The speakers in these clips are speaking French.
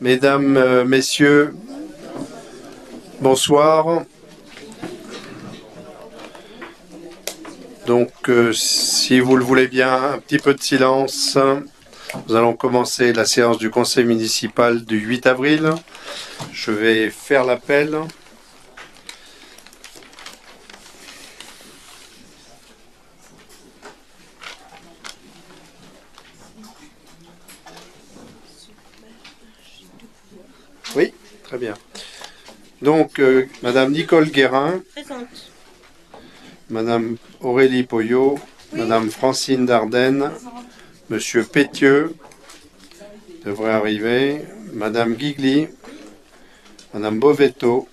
Mesdames, Messieurs, bonsoir. Donc, si vous le voulez bien, un petit peu de silence. Nous allons commencer la séance du Conseil municipal du 8 avril. Je vais faire l'appel. Oui, très bien. Donc, Madame Nicole Guérin, Présente. Madame Aurélie Poyot, Madame Francine Dardenne, Monsieur Pétieux devrait arriver, Madame Guigli, Madame Bovetto,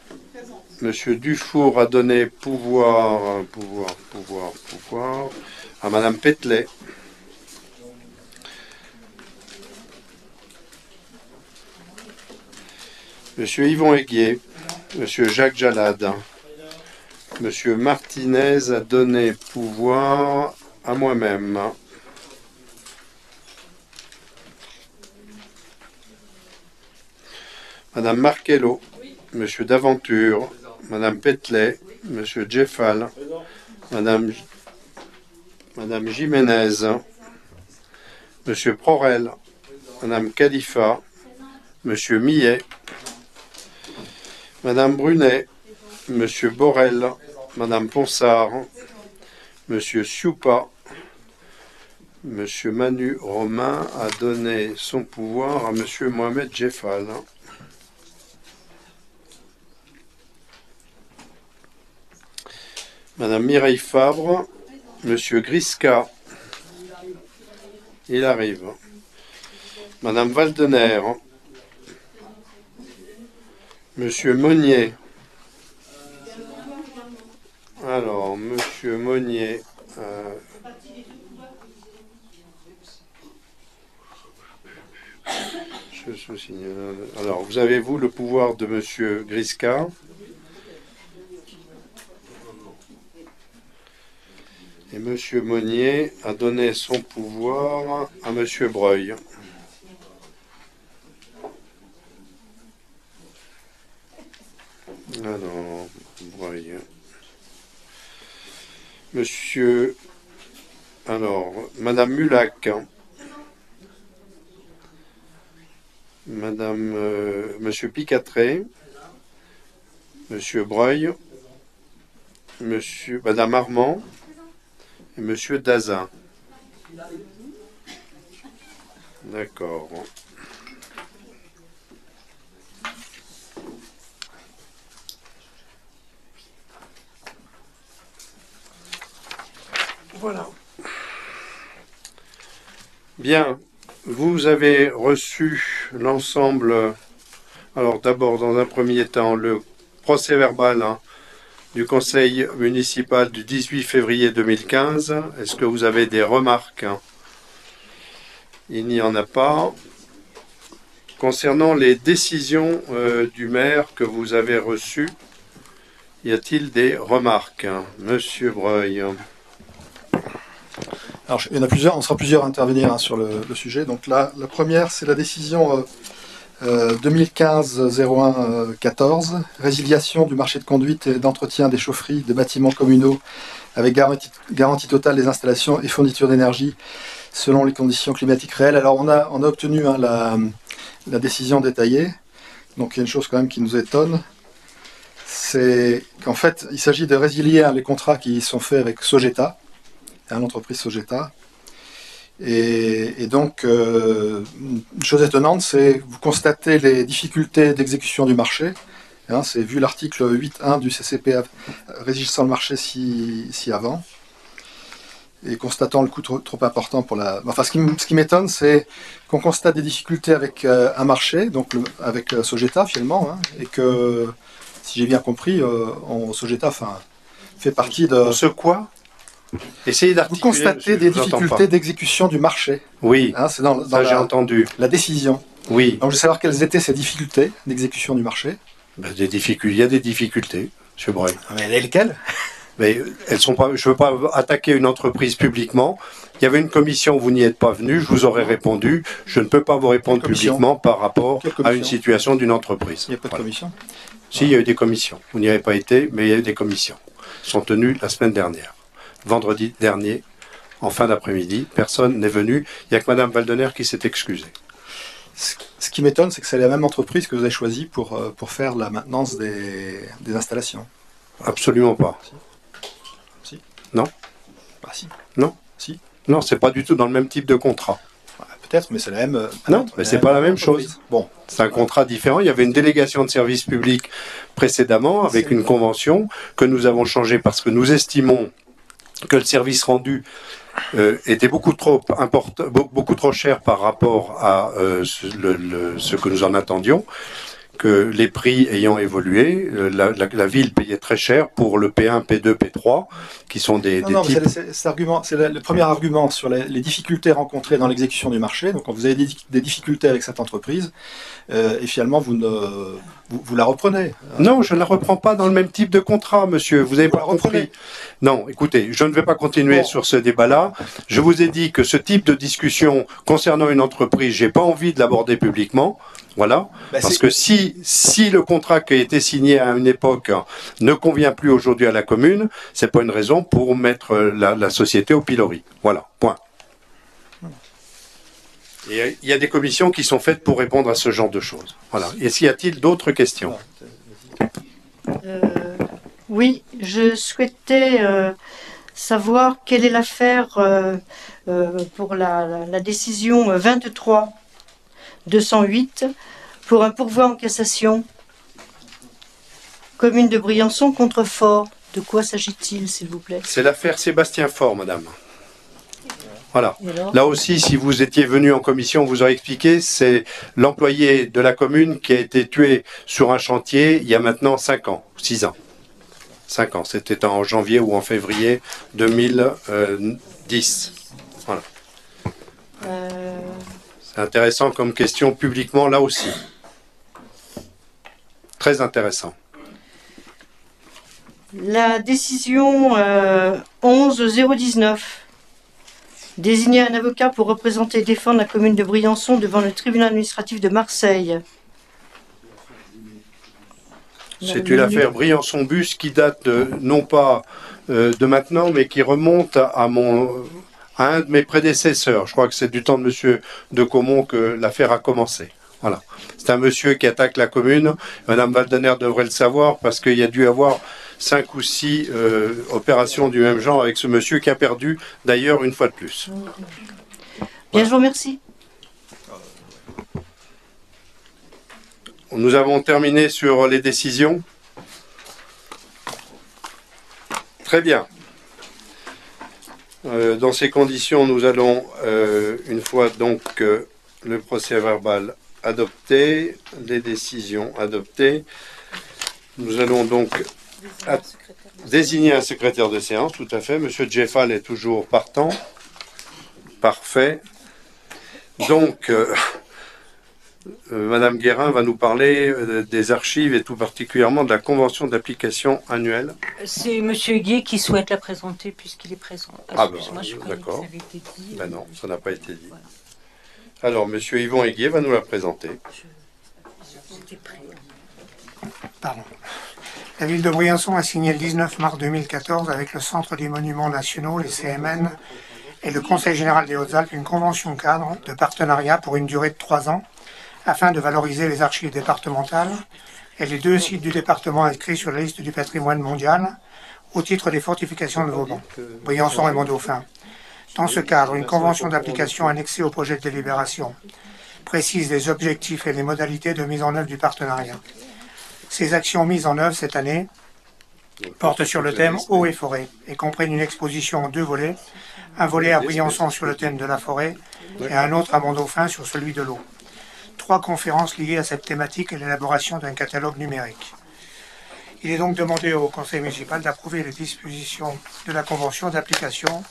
Monsieur Dufour a donné pouvoir à Madame Petelet. Monsieur Yvon Aiguier, Monsieur Jacques Jalade, Monsieur Martinez a donné pouvoir à moi-même. Madame Marchello, Monsieur Daventure, Madame Petelet, Monsieur Jeffal, Madame Jiménez, Monsieur Prorel, Madame Khalifa, Monsieur Millet, Madame Brunet, Monsieur Borel, Madame Ponsard, Monsieur Sioupa, Monsieur Manu Romain a donné son pouvoir à Monsieur Mohamed Jeffal. Madame Mireille Fabre, Monsieur Grisca, il arrive. Madame Valdener, Monsieur Monnier. Alors, Monsieur Monnier. Alors, vous avez-vous le pouvoir de Monsieur Grisca? Et Monsieur Monnier a donné son pouvoir à Monsieur Breuil. Alors, Breuil. Monsieur... Alors, Madame Mulac. Monsieur Picatré. Monsieur Breuil. Madame Armand. Et Monsieur Dazin. D'accord. Voilà. Bien, vous avez reçu l'ensemble, alors d'abord dans un premier temps le procès-verbal du Conseil municipal du 18 février 2015. Est-ce que vous avez des remarques? Il n'y en a pas. Concernant les décisions du maire que vous avez reçues, y a-t-il des remarques? Monsieur Breuil. Alors, il y en a plusieurs, on sera plusieurs à intervenir sur le sujet. Donc là, la première, c'est la décision 2015-01-14, résiliation du marché de conduite et d'entretien des chaufferies de bâtiments communaux avec garantie totale des installations et fourniture d'énergie selon les conditions climatiques réelles. Alors on a obtenu la décision détaillée. Donc il y a une chose quand même qui nous étonne, c'est qu'en fait il s'agit de résilier les contrats qui sont faits avec Sogeta, l'entreprise Sogeta. Et donc, une chose étonnante, c'est que vous constatez les difficultés d'exécution du marché. C'est vu l'article 8.1 du CCP régissant le marché ci-avant. Et constatant le coût trop important pour la... Enfin, ce qui m'étonne, c'est qu'on constate des difficultés avec un marché, donc avec Sogeta finalement, et que, si j'ai bien compris, Sogeta fait partie de... Ce quoi? Essayez d'articuler. Vous constatez des difficultés d'exécution du marché. Oui, c'est dans j'ai entendu. La décision. Oui. Donc je veux savoir quelles étaient ces difficultés d'exécution du marché. Il y a des difficultés, M. Breuil. Mais lesquelles? Mais elles sont pas. Je ne veux pas attaquer une entreprise publiquement. Il y avait une commission, vous n'y êtes pas venu, je vous aurais répondu. Je ne peux pas vous répondre publiquement par rapport à une situation d'une entreprise. Il n'y a pas de commission? Si, il y a eu des commissions. Vous n'y avez pas été, mais il y a eu des commissions. Elles sont tenues la semaine dernière. Vendredi dernier, en fin d'après-midi, personne n'est venu. Il n'y a que Mme Valdener qui s'est excusée. Ce qui m'étonne, c'est que c'est la même entreprise que vous avez choisie pour faire la maintenance des installations. Absolument pas. Si. Non. Bah si. Non. Si. Non, c'est pas du tout dans le même type de contrat. Peut-être, mais c'est la même. Non, mais c'est pas la même chose. Bon. C'est un contrat différent. Il y avait une délégation de service public précédemment avec une convention que nous avons changée parce que nous estimons que le service rendu était beaucoup trop important, beaucoup trop cher par rapport à ce que nous en attendions, que les prix ayant évolué, la ville payait très cher pour le P1, P2, P3, qui sont des types... C'est le premier argument sur les difficultés rencontrées dans l'exécution du marché. Donc, quand vous avez des difficultés avec cette entreprise, et finalement, vous la reprenez. Non, je ne la reprends pas dans le même type de contrat, monsieur. Vous n'avez pas compris. Non, écoutez, je ne vais pas continuer sur ce débat-là. Je vous ai dit que ce type de discussion concernant une entreprise, j'ai pas envie de l'aborder publiquement. Voilà. Parce que si le contrat qui a été signé à une époque ne convient plus aujourd'hui à la commune, c'est pas une raison pour mettre la société au pilori. Voilà. Point. Et il y a des commissions qui sont faites pour répondre à ce genre de choses. Voilà. Y a-t-il d'autres questions? Oui, je souhaitais savoir quelle est l'affaire pour la décision 23-208 pour un pourvoi en cassation. Commune de Briançon contre Fort. De quoi s'agit-il, s'il vous plaît? C'est l'affaire Sébastien Faure, madame. Voilà. Là aussi, si vous étiez venu en commission, on vous aurait expliqué, c'est l'employé de la commune qui a été tué sur un chantier il y a maintenant 5 ans, 6 ans. 5 ans, c'était en janvier ou en février 2010. Voilà. C'est intéressant comme question publiquement, là aussi. Très intéressant. La décision 11-019. Désigner un avocat pour représenter et défendre la commune de Briançon devant le tribunal administratif de Marseille. C'est une affaire Briançon-Bus qui date non pas de maintenant, mais qui remonte à un de mes prédécesseurs. Je crois que c'est du temps de monsieur de Caumont que l'affaire a commencé. Voilà. C'est un monsieur qui attaque la commune. Madame Valdener devrait le savoir parce qu'il y a dû avoir 5 ou 6 opérations du même genre avec ce monsieur qui a perdu d'ailleurs une fois de plus. Bien, je vous remercie. Nous avons terminé sur les décisions. Très bien. Dans ces conditions, nous allons, une fois donc le procès-verbal adopté, les décisions adoptées, nous allons donc désigner un secrétaire de séance, tout à fait. Monsieur Jeffal est toujours partant. Parfait. Donc, Madame Guérin va nous parler des archives et tout particulièrement de la convention d'application annuelle. C'est Monsieur Gué qui souhaite la présenter puisqu'il est présent. Ah ben, d'accord. Ben non, ça n'a pas été dit. Voilà. Alors, Monsieur Yvon Aiguier va nous la présenter. Pardon. La ville de Briançon a signé le 19 mars 2014 avec le Centre des Monuments Nationaux, les CMN, et le Conseil général des Hautes-Alpes une convention cadre de partenariat pour une durée de 3 ans afin de valoriser les archives départementales et les 2 sites du département inscrits sur la liste du patrimoine mondial au titre des fortifications de Vauban, Briançon et Mont-Dauphin. Dans ce cadre, une convention d'application annexée au projet de délibération précise les objectifs et les modalités de mise en œuvre du partenariat. Ces actions mises en œuvre cette année portent sur le thème eau et forêt et comprennent une exposition en 2 volets, un volet à Briançon sur le thème de la forêt et un autre à Mont-Dauphin sur celui de l'eau. 3 conférences liées à cette thématique et l'élaboration d'un catalogue numérique. Il est donc demandé au Conseil municipal d'approuver les dispositions de la convention d'application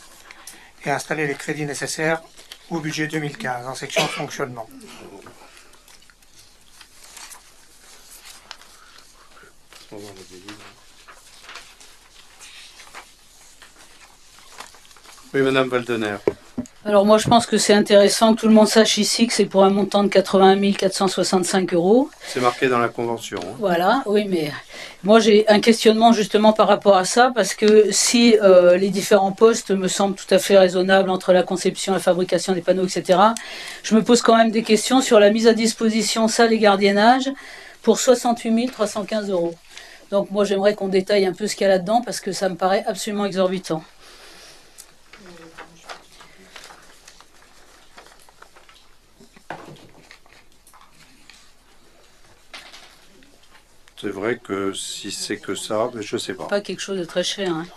et installer les crédits nécessaires au budget 2015 en section de fonctionnement. Oui, Madame Valdener. Alors moi je pense que c'est intéressant que tout le monde sache ici que c'est pour un montant de 80 465 €. C'est marqué dans la convention. Hein. Voilà, oui, mais moi j'ai un questionnement justement par rapport à ça, parce que si les différents postes me semblent tout à fait raisonnables entre la conception, la fabrication des panneaux, etc., je me pose quand même des questions sur la mise à disposition salle et gardiennage pour 68 315 €. Donc moi j'aimerais qu'on détaille un peu ce qu'il y a là-dedans, parce que ça me paraît absolument exorbitant. C'est vrai que si c'est que ça, je ne sais pas. Pas quelque chose de très cher, hein.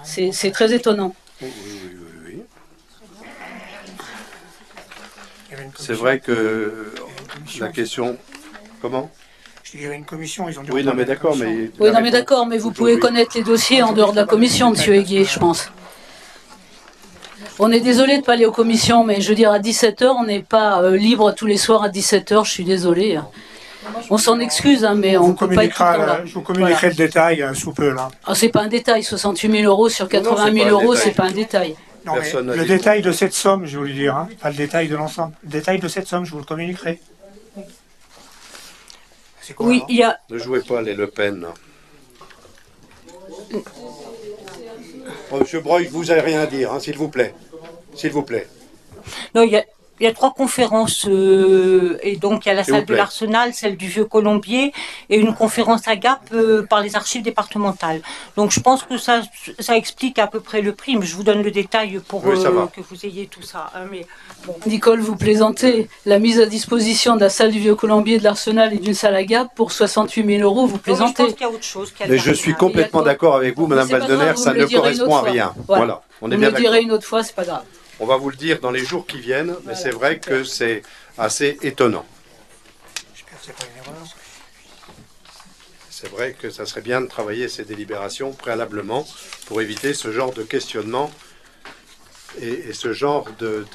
C'est très étonnant. Oui, oui, oui, oui. Il y avait une C'est commission. vrai que la question... Comment? Je dis, il y avait une commission, ils ont dû Oui, non, mais reprendre la d'accord, commission. mais... Oui, la non mais réponse d'accord, mais vous pouvez aujourd'hui- connaître les dossiers en dehors de la commission, monsieur Héguier, je pense. On est désolé de ne pas aller aux commissions, mais je veux dire, à 17 h, on n'est pas libre tous les soirs à 17 h, je suis désolé. On s'en excuse, hein, mais on ne peut pas être tout le temps là. Je vous communiquerai le détail sous peu, là. Ah, c'est pas un détail, 68 000 € sur Non, 80 c'est 000 pas un €, détail. c'est pas un détail. Non, mais Personne n'a le dit. détail de cette somme, je vais vous le dire, hein, pas le détail de l'ensemble. Le détail de cette somme, je vous le communiquerai. C'est quoi, Oui, alors il y a... Ne jouez pas les Le Pen. Oh, Monsieur Breuil, vous n'avez rien à dire, hein, s'il vous plaît. S'il vous plaît. Non, il y a 3 conférences, et donc il y a la S'il vous salle de plaît. l'Arsenal, celle du Vieux-Colombier, et une conférence à Gap par les archives départementales. Donc je pense que ça explique à peu près le prix, mais je vous donne le détail pour Oui, ça va. que vous ayez tout ça. Hein, mais bon. Nicole, vous plaisantez. La mise à disposition de la salle du Vieux-Colombier, de l'Arsenal et d'une salle à Gap pour 68 000 € vous Non, mais je plaisantez. pense qu'il y a autre chose. qu'il y a Mais le je suis jardinage. complètement d'accord avec vous, Madame Mais c'est pas Valdener, grave, vous ça me ne le direz une correspond à autre rien. fois. Voilà, on est Vous bien me le direz d'accord. une autre fois, c'est pas grave. On va vous le dire dans les jours qui viennent, mais c'est vrai que c'est assez étonnant. J'espère que c'est pas une erreur. C'est vrai que ça serait bien de travailler ces délibérations préalablement pour éviter ce genre de questionnement et ce genre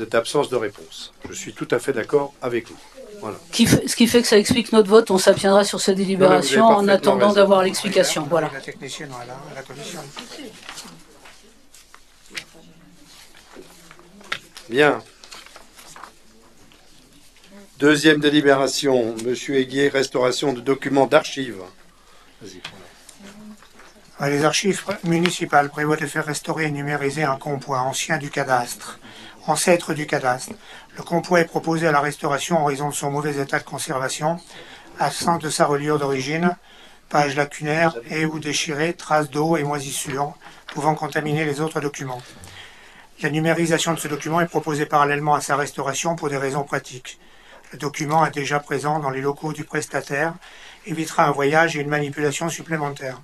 d'absence de réponse. Je suis tout à fait d'accord avec vous. Voilà. Ce qui fait que ça explique notre vote, on s'abstiendra sur cette délibération en parfaitement attendant raison. d'avoir l'explication. Voilà. La technicienne, voilà, à la commission. Bien. Deuxième délibération, Monsieur Héguier, restauration de documents d'archives. Vas-y. Les archives municipales prévoient de faire restaurer et numériser un convoi ancien du cadastre, ancêtre du cadastre. Le convoi est proposé à la restauration en raison de son mauvais état de conservation, absence de sa reliure d'origine, pages lacunaires et ou déchirées, traces d'eau et moisissures, pouvant contaminer les autres documents. La numérisation de ce document est proposée parallèlement à sa restauration pour des raisons pratiques. Le document est déjà présent dans les locaux du prestataire, évitera un voyage et une manipulation supplémentaire.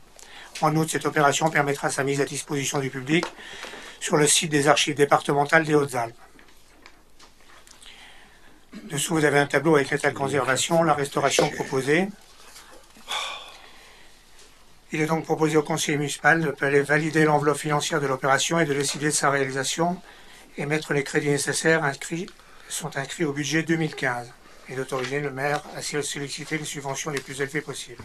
En outre, cette opération permettra sa mise à disposition du public sur le site des archives départementales des Hautes-Alpes. Dessous, vous avez un tableau avec l'état de conservation, la restauration proposée. Il est donc proposé au conseil municipal de valider l'enveloppe financière de l'opération et de décider de sa réalisation et mettre les crédits nécessaires sont inscrits au budget 2015 et d'autoriser le maire à solliciter les subventions les plus élevées possibles.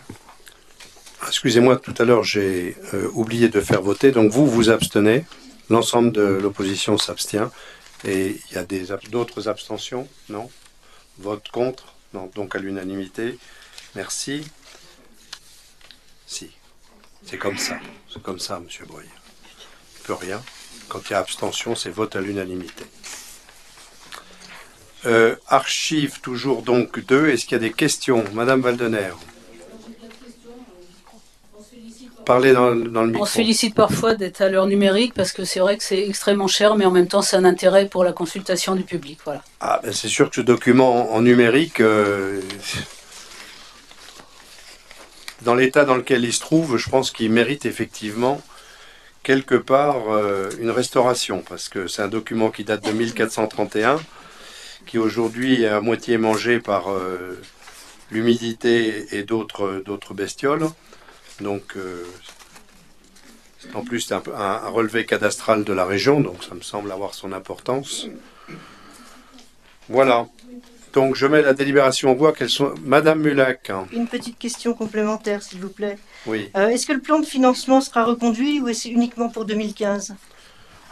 Excusez-moi, tout à l'heure j'ai oublié de faire voter, donc vous vous abstenez, l'ensemble de l'opposition s'abstient, et il y a d'autres abstentions? Non? Vote contre? Non, donc à l'unanimité. Merci. Si. C'est comme ça, Monsieur Breuil. Il ne peut rien. Quand il y a abstention, c'est vote à l'unanimité. Archives, toujours donc 2. Est-ce qu'il y a des questions? Madame Valdener. Parlez dans le micro. On se félicite parfois d'être à l'heure numérique parce que c'est vrai que c'est extrêmement cher, mais en même temps c'est un intérêt pour la consultation du public. Voilà. Ah, ben c'est sûr que ce document en numérique, dans l'état dans lequel il se trouve, je pense qu'il mérite effectivement quelque part une restauration, parce que c'est un document qui date de 1431, qui aujourd'hui est à moitié mangé par l'humidité et d'autres bestioles. Donc, en plus, c'est un relevé cadastral de la région, donc ça me semble avoir son importance. Voilà. Donc, je mets la délibération en voie. Madame Mulac. Une petite question complémentaire, s'il vous plaît. Oui. Est-ce que le plan de financement sera reconduit ou est-ce uniquement pour 2015?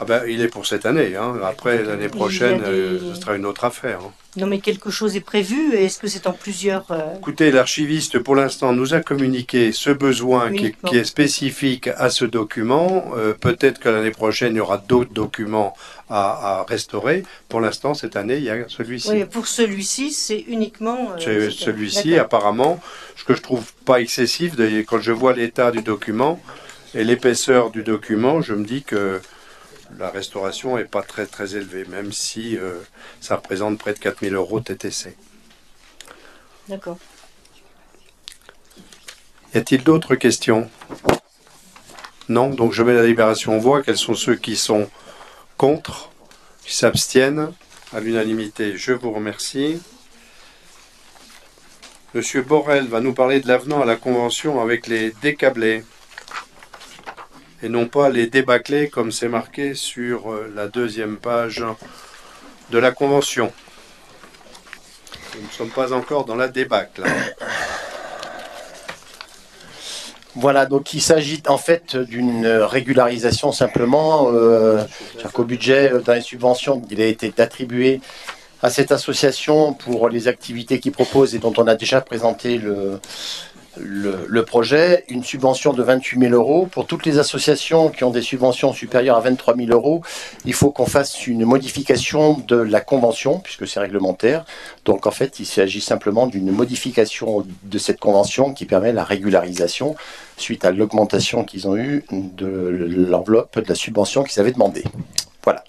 Ah ben, il est pour cette année. Hein. Après, l'année prochaine, ce sera une autre affaire. Hein. Non, mais quelque chose est prévu. Est-ce que c'est en plusieurs... Écoutez, l'archiviste, pour l'instant, nous a communiqué ce besoin qui est spécifique à ce document. Peut-être que l'année prochaine, il y aura d'autres documents à restaurer. Pour l'instant, cette année, il y a celui-ci. Oui, pour celui-ci, c'est uniquement... celui-ci, apparemment, ce que je trouve pas excessif, quand je vois l'état du document et l'épaisseur du document, je me dis que la restauration n'est pas très très élevée, même si ça représente près de 4 000 € TTC. D'accord. Y a-t-il d'autres questions? Non, donc je mets la délibération en voix. Quels sont ceux qui sont contre, qui s'abstiennent? À l'unanimité, je vous remercie. Monsieur Borel va nous parler de l'avenant à la convention avec les décablés et non pas les débâclés comme c'est marqué sur la deuxième page de la convention. Nous ne sommes pas encore dans la débâcle. Voilà, donc il s'agit en fait d'une régularisation simplement, c'est-à-dire qu'au budget, dans les subventions, il a été attribué à cette association pour les activités qu'il propose et dont on a déjà présenté le projet, une subvention de 28 000 €. Pour toutes les associations qui ont des subventions supérieures à 23 000 €, il faut qu'on fasse une modification de la convention, puisque c'est réglementaire. Donc en fait, il s'agit simplement d'une modification de cette convention qui permet la régularisation suite à l'augmentation qu'ils ont eue de l'enveloppe de la subvention qu'ils avaient demandé. Voilà.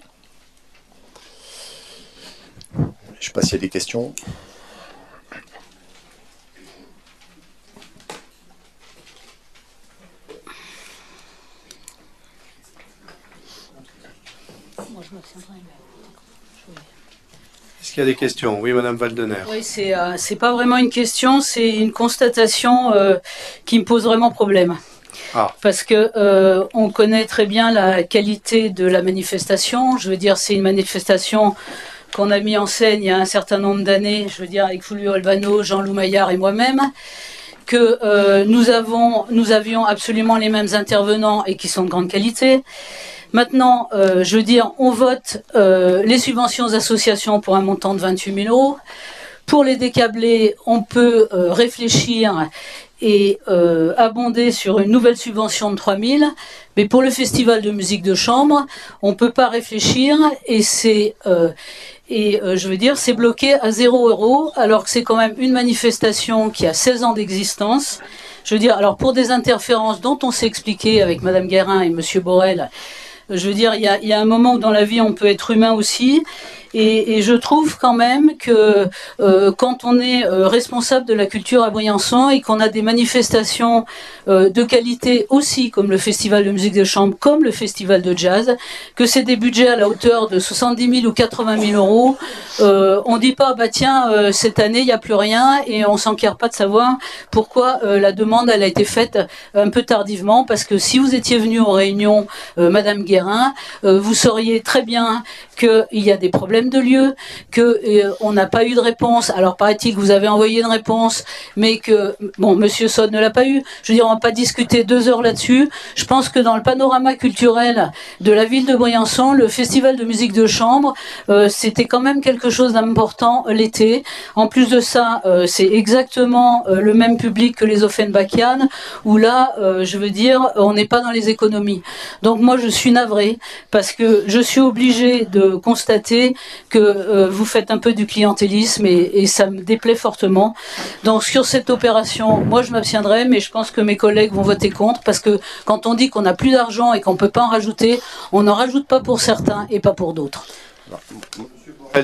Je ne sais pas s'il y a des questions. Est-ce qu'il y a des questions? Oui, Madame Valdener. Oui, c'est pas vraiment une question, c'est une constatation qui me pose vraiment problème. Ah. Parce que on connaît très bien la qualité de la manifestation. Je veux dire, c'est une manifestation qu'on a mis en scène il y a un certain nombre d'années, je veux dire, avec Fulvio Albano, Jean-Loup Maillard et moi-même, que nous avions absolument les mêmes intervenants et qui sont de grande qualité. Maintenant, je veux dire, on vote les subventions aux associations pour un montant de 28 000 €. Pour les décablés, on peut réfléchir et abonder sur une nouvelle subvention de 3 000. Mais pour le festival de musique de chambre, on ne peut pas réfléchir et je veux dire, c'est bloqué à 0 €, alors que c'est quand même une manifestation qui a 16 ans d'existence. Je veux dire, alors pour des interférences dont on s'est expliqué avec Madame Guérin et Monsieur Borel, je veux dire, il y a un moment où dans la vie on peut être humain aussi, et je trouve quand même que quand on est responsable de la culture à Briançon et qu'on a des manifestations de qualité aussi, comme le festival de musique de chambre, comme le festival de jazz, que c'est des budgets à la hauteur de 70 000 ou 80 000 €, on dit pas, bah tiens, cette année il n'y a plus rien, et on s'enquiert pas de savoir pourquoi la demande elle a été faite un peu tardivement, parce que si vous étiez venu aux réunions, Madame Guérin, vous sauriez très bien qu'il y a des problèmes de lieu, qu'on n'a pas eu de réponse. Alors paraît-il que vous avez envoyé une réponse, mais que, bon, Monsieur Sod ne l'a pas eu. Je veux dire, on va pas discuter 2 heures là-dessus. Je pense que dans le panorama culturel de la ville de Briançon, le festival de musique de chambre, c'était quand même quelque chose d'important l'été. En plus de ça, c'est exactement le même public que les Offenbachian, où là, je veux dire, on n'est pas dans les économies. Donc moi, je suis navrée, parce que je suis obligée de constater que vous faites un peu du clientélisme, et ça me déplaît fortement. Donc sur cette opération, moi je m'abstiendrai, mais je pense que mes collègues vont voter contre, parce que quand on dit qu'on n'a plus d'argent et qu'on ne peut pas en rajouter, on n'en rajoute pas pour certains et pas pour d'autres.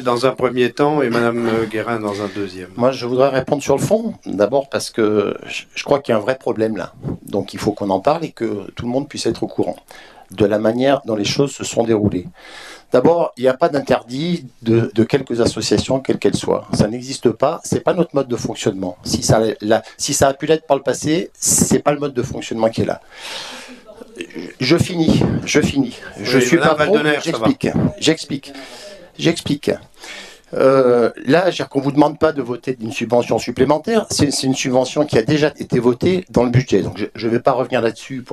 Dans un premier temps et Madame Guérin dans un deuxième. Moi, je voudrais répondre sur le fond. D'abord parce que je crois qu'il y a un vrai problème là. Donc il faut qu'on en parle et que tout le monde puisse être au courant de la manière dont les choses se sont déroulées. D'abord, il n'y a pas d'interdit de quelques associations, quelles qu'elles soient. Ça n'existe pas, c'est pas notre mode de fonctionnement. Si ça a pu l'être par le passé, c'est pas le mode de fonctionnement qui est là. Je finis. Je suis pas pro, j'explique. Là, qu'on ne vous demande pas de voter une subvention supplémentaire, c'est une subvention qui a déjà été votée dans le budget. Donc je ne vais pas revenir là-dessus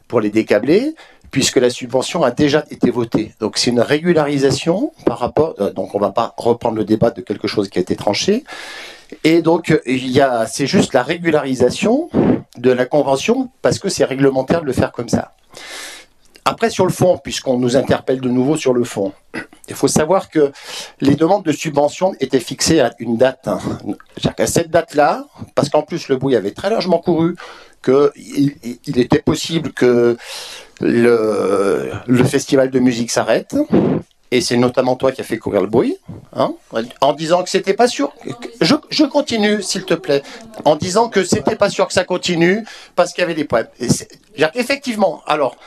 pour les décabler. puisque la subvention a déjà été votée. Donc c'est une régularisation par rapport... donc on ne va pas reprendre le débat de quelque chose qui a été tranché. Et donc c'est juste la régularisation de la convention, parce que c'est réglementaire de le faire comme ça. Après, sur le fond, puisqu'on nous interpelle de nouveau sur le fond, il faut savoir que les demandes de subvention étaient fixées à une date. C'est-à-dire qu'à cette date-là, parce qu'en plus le bruit avait très largement couru, qu'il était possible que le festival de musique s'arrête, et c'est notamment toi qui as fait courir le bruit, hein, en disant que c'était pas sûr. Je continue, s'il te plaît, en disant que c'était pas sûr que ça continue, parce qu'il y avait des problèmes. Effectivement, alors...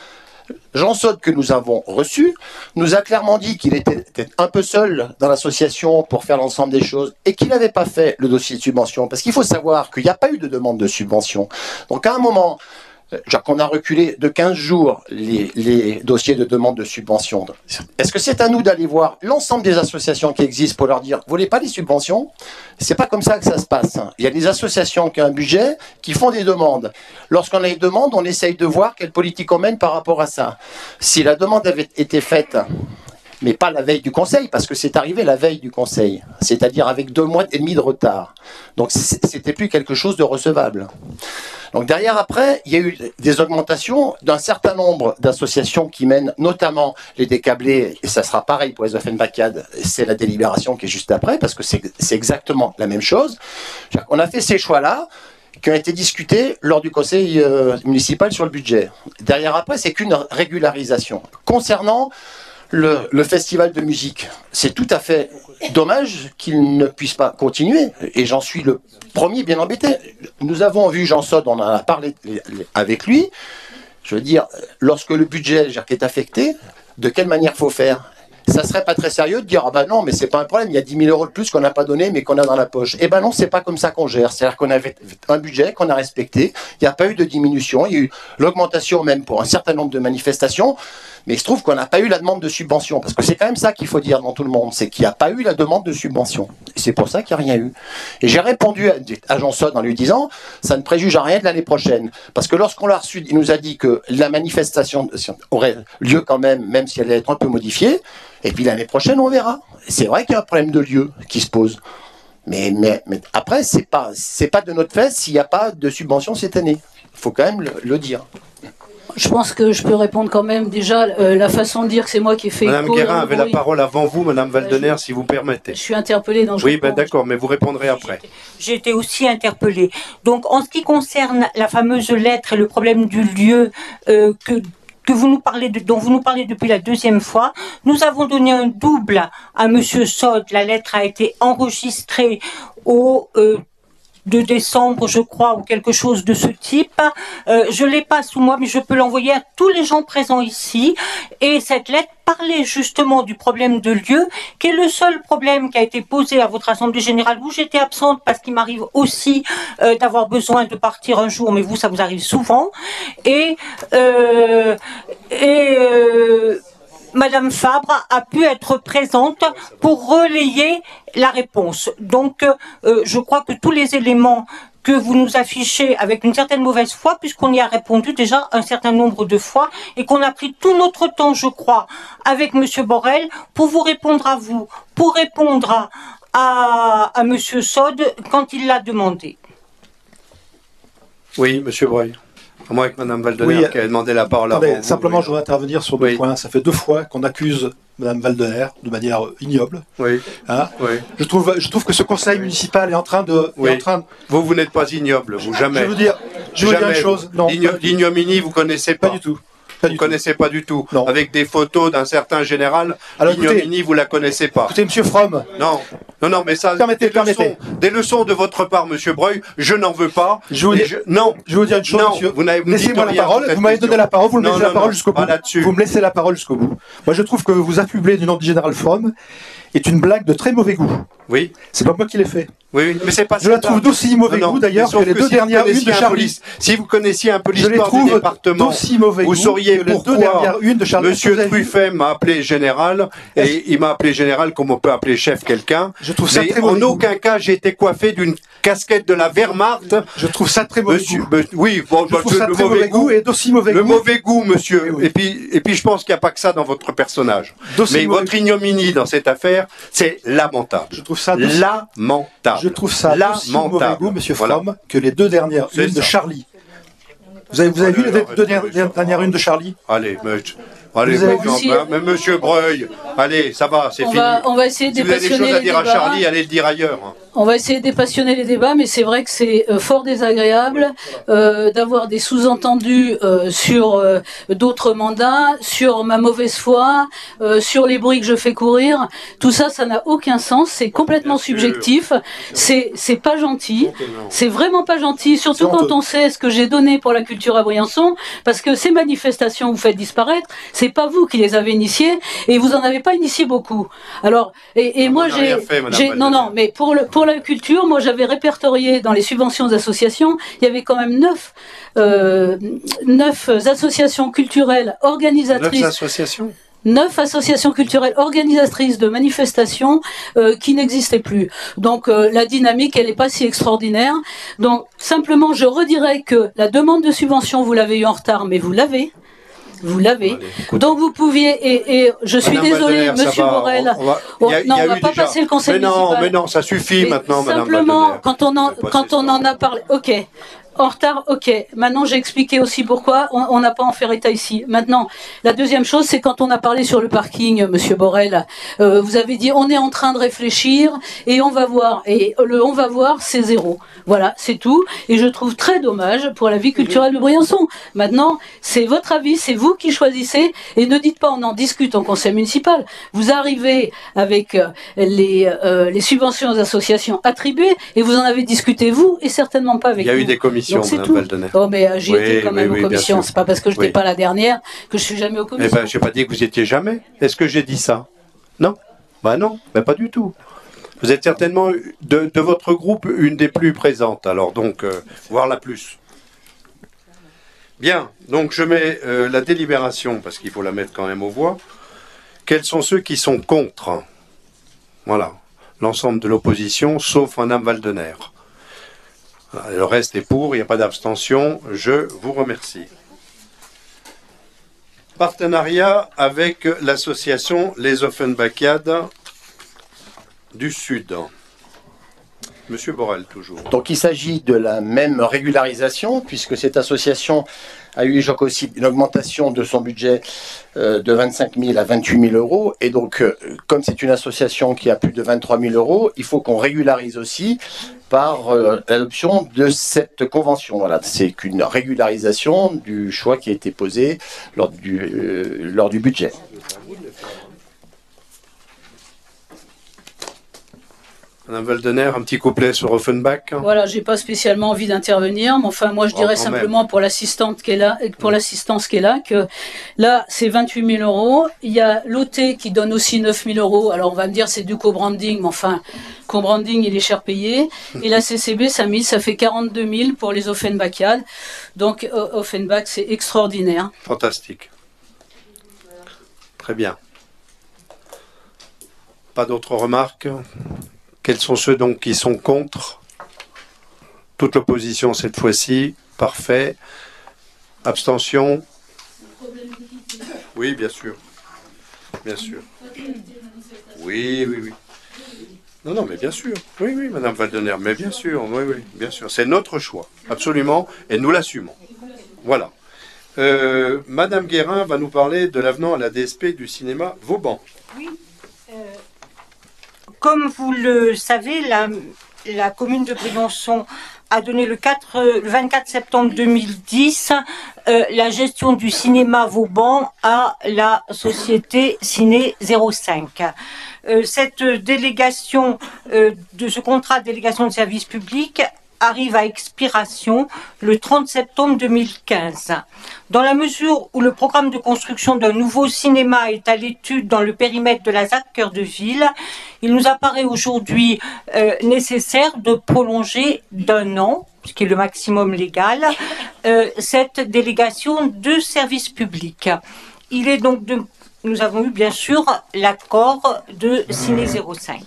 Jean Sode, que nous avons reçu, nous a clairement dit qu'il était un peu seul dans l'association pour faire l'ensemble des choses et qu'il n'avait pas fait le dossier de subvention. Parce qu'il faut savoir qu'il n'y a pas eu de demande de subvention. Donc à un moment, on a reculé de 15 jours les dossiers de demande de subvention. Est-ce que c'est à nous d'aller voir l'ensemble des associations qui existent pour leur dire « Vous voulez pas les subventions ?» C'est pas comme ça que ça se passe. Il y a des associations qui ont un budget, qui font des demandes. Lorsqu'on a une demande, on essaye de voir quelle politique on mène par rapport à ça. Si la demande avait été faite, mais pas la veille du Conseil, parce que c'est arrivé la veille du Conseil, c'est-à-dire avec 2 mois et demi de retard. Donc c'était plus quelque chose de recevable. Donc derrière, après, il y a eu des augmentations d'un certain nombre d'associations qui mènent notamment les décablés, et ça sera pareil pour les Offenbachades, c'est la délibération qui est juste après, parce que c'est exactement la même chose. On a fait ces choix-là, qui ont été discutés lors du conseil municipal sur le budget. Derrière, après, c'est qu'une régularisation. Concernant le festival de musique, c'est tout à fait dommage qu'il ne puisse pas continuer, et j'en suis le premier bien embêté. Nous avons vu Jean Sode, on en a parlé avec lui, je veux dire, lorsque le budget est affecté, de quelle manière faut faire? Ça serait pas très sérieux de dire « Ah ben non, mais c'est pas un problème, il y a 10 000 € de plus qu'on n'a pas donné, mais qu'on a dans la poche. » Eh ben non, c'est pas comme ça qu'on gère. C'est-à-dire qu'on avait un budget qu'on a respecté, il n'y a pas eu de diminution, il y a eu l'augmentation même pour un certain nombre de manifestations, mais il se trouve qu'on n'a pas eu la demande de subvention, parce que c'est quand même ça qu'il faut dire dans tout le monde, c'est qu'il n'y a pas eu la demande de subvention. Et c'est pour ça qu'il n'y a rien eu. Et j'ai répondu à Jean Sode en lui disant « Ça ne préjuge à rien de l'année prochaine. » Parce que lorsqu'on l'a reçu, il nous a dit que la manifestation aurait lieu quand même si elle allait être un peu modifiée. Et puis l'année prochaine, on verra. C'est vrai qu'il y a un problème de lieu qui se pose. Mais après, c'est pas de notre fait s'il n'y a pas de subvention cette année. Il faut quand même le dire. Je pense que je peux répondre quand même. Déjà, la façon de dire que c'est moi qui ai fait Madame écho Guérin dans le avait la bruit. parole avant vous, Madame Valdener, si vous permettez. Je suis interpellée dans Oui, ben d'accord, mais vous répondrez après. J'ai été aussi interpellée. Donc, en ce qui concerne la fameuse lettre et le problème du lieu dont vous nous parlez depuis la 2e fois, nous avons donné un double à Monsieur Sode. La lettre a été enregistrée au 2 décembre, je crois, ou quelque chose de ce type. Je l'ai pas sous moi, mais je peux l'envoyer à tous les gens présents ici. Et cette lettre parlait justement du problème de lieu, qui est le seul problème qui a été posé à votre Assemblée Générale, où j'étais absente parce qu'il m'arrive aussi d'avoir besoin de partir un jour, mais vous, ça vous arrive souvent. Madame Fabre a pu être présente pour relayer la réponse. Donc, je crois que tous les éléments que vous nous affichez avec une certaine mauvaise foi, puisqu'on y a répondu déjà un certain nombre de fois, et qu'on a pris tout notre temps, je crois, avec Monsieur Borrell, pour vous répondre à vous, pour répondre à Monsieur Sode quand il l'a demandé. Oui, Monsieur Breuil. À moins que Madame Valdener Oui, qui a demandé la parole Attendez, avant vous. simplement, Oui. je voudrais intervenir sur 2 Oui. points. Ça fait 2 fois qu'on accuse Madame Valdener de manière ignoble. Oui, Hein. oui. Je trouve que ce conseil municipal est en train de... Oui. est en train de- Vous n'êtes pas ignoble, vous, jamais. Je veux dire une chose. Non, L'ignominie, vous connaissez pas pas. du tout. Pas Vous du ne tout. connaissez pas du tout. Non. Avec des photos d'un certain général, Alors, écoutez- l'ignominie, vous la connaissez pas. Écoutez, Monsieur Fromm, Non, mais ça, Permettez. des leçons de votre part, Monsieur Breuil, je n'en veux pas. Je vous Et dis- non, je vais vous dire une chose, non, monsieur. vous n'avez- vous me dites Laissez-moi la rien parole. sur cette Vous m'avez donné question. la parole, vous me Non, laissez la non, parole non, jusqu'au pas bout. là-dessus. Vous me laissez la parole jusqu'au bout. Moi, je trouve que vous affublez du nom du général Fromm est une blague de très mauvais goût. Oui, C'est pas moi qui l'ai fait. oui, mais c'est pas Je la ça. trouve d'aussi mauvais Non, non, goût d'ailleurs mais sauf que les 2 si vous dernières unes de connaissiez un peu Charlie. si vous connaissiez un peu Je les l'histoire du trouve département, d'aussi mauvais vous goût sauriez que les 2 pourquoi dernières unes de Charlie. Monsieur Vous avez vu Truffet m'a appelé général, et il m'a appelé général comme on peut appeler chef quelqu'un. Je trouve ça Mais très en mauvais goût. aucun cas j'ai été coiffé d'une casquette de la Wehrmacht. Je trouve ça très mauvais Monsieur, goût. oui, bon, Je trouve ça très mauvais goût et d'aussi mauvais le goût. mauvais goût, monsieur. Oui, oui. Et puis, je pense qu'il n'y a pas que ça dans votre personnage. D'aussi Mais mauvais votre ignominie dans cette affaire, c'est lamentable. Je trouve ça d'aussi- lamentable. Je trouve ça d'aussi mauvais lamentable. goût, monsieur Voilà. Fromm, que les deux dernières C'est unes de ça. Charlie. Vous avez vu les deux dernières unes de Charlie? Allez, allez, Vous avez maintenant, vu si- mais monsieur Breuil, allez, ça va, c'est fini. On va essayer de Si vous avez des dépassionner choses à les dire à débats. Charlie, allez le dire ailleurs. On va essayer de dépassionner les débats, mais c'est vrai que c'est fort désagréable d'avoir des sous-entendus sur d'autres mandats, sur ma mauvaise foi, sur les bruits que je fais courir. Tout ça, ça n'a aucun sens. C'est complètement Bien sûr. subjectif. C'est pas gentil. C'est vraiment pas gentil, surtout C'est honteux. quand on sait ce que j'ai donné pour la culture à Briançon, parce que ces manifestations que vous faites disparaître, c'est pas vous qui les avez initiées, et vous en avez pas initié beaucoup. Alors, et On moi n'a rien fait, madame non, Valdener. non, mais pour la culture, moi j'avais répertorié dans les subventions aux associations, il y avait quand même 9 associations culturelles 9 organisatrices. associations. 9 associations culturelles organisatrices de manifestations qui n'existaient plus. Donc la dynamique, elle n'est pas si extraordinaire. Donc simplement, je redirais que la demande de subvention, vous l'avez eu en retard, mais vous l'avez. Vous l'avez. Allez, écoutez. Donc vous pouviez, et je suis Madame désolée, Valdener, ça Monsieur va, Borel. on va- Oh, il y a- non, il y a on va eu pas déjà- passer le conseil mais municipal. non, ça suffit Mais maintenant, madame simplement, Valdener. quand on en a parlé, ok. En retard, ok. Maintenant, j'ai expliqué aussi pourquoi on n'a pas en faire état ici. Maintenant, la deuxième chose, c'est quand on a parlé sur le parking, Monsieur Borel, vous avez dit on est en train de réfléchir et on va voir. Et le on va voir, c'est 0. Voilà, c'est tout. Et je trouve très dommage pour la vie culturelle de Briançon. Maintenant, c'est votre avis, c'est vous qui choisissez. Et ne dites pas on en discute en conseil municipal. Vous arrivez avec les subventions aux associations attribuées et vous en avez discuté vous et certainement pas avec Il y a nous. eu des commissions, Donc c'est madame tout. Valdener. Oh mais j'y Oui, étais quand même oui, aux oui, bien commissions. sûr. C'est pas parce que je n'étais Oui. pas la dernière que je suis jamais aux Eh commissions. ben, j'ai pas dit que vous étiez jamais. Est-ce que j'ai dit ça? Non. Bah non, ben pas du tout. Vous êtes certainement de votre groupe une des plus présentes, alors donc, voire la plus. Bien, donc je mets la délibération, parce qu'il faut la mettre quand même aux voix. Quels sont ceux qui sont contre? Voilà, l'ensemble de l'opposition, sauf Madame Valdener. Le reste est pour, il n'y a pas d'abstention. Je vous remercie. Partenariat avec l'association Les Offenbachades du Sud. Monsieur Borel, toujours. Donc il s'agit de la même régularisation, puisque cette association a eu aussi une augmentation de son budget de 25 000 à 28 000 euros. Et donc, comme c'est une association qui a plus de 23 000 euros, il faut qu'on régularise aussi par l'adoption de cette convention. Voilà, c'est qu'une régularisation du choix qui a été posé lors du budget. Madame Valdener, un petit couplet sur Offenbach. Voilà, j'ai pas spécialement envie d'intervenir, mais enfin moi je dirais quand simplement pour l'assistante qui est là, pour l'assistance qui est là, que là c'est 28 000 euros. Il y a l'OT qui donne aussi 9 000 euros. Alors on va me dire c'est du co-branding, mais enfin co-branding il est cher payé. Et la CCB 5 000, ça fait 42 000 pour les Offenbachades. Donc Offenbach c'est extraordinaire. Fantastique. Très bien. Pas d'autres remarques? Quels sont ceux donc qui sont contre? Toute l'opposition cette fois-ci. Parfait. Abstention? Oui, bien sûr. Bien sûr. Oui, oui, oui. Non, non, mais bien sûr. Oui, oui, Madame Valdener, mais bien sûr, oui, oui, bien sûr. C'est notre choix, absolument, et nous l'assumons. Voilà. Madame Guérin va nous parler de l'avenant à la DSP du cinéma Vauban. Oui. Comme vous le savez, la commune de Briançon a donné le 24 septembre 2010 la gestion du cinéma Vauban à la société Ciné 05. Cette délégation de ce contrat de délégation de service public arrive à expiration le 30 septembre 2015. Dans la mesure où le programme de construction d'un nouveau cinéma est à l'étude dans le périmètre de la ZAC Cœur de Ville, il nous apparaît aujourd'hui nécessaire de prolonger d'1 an, ce qui est le maximum légal, cette délégation de service public. Il est donc nous avons eu bien sûr l'accord de Ciné 05.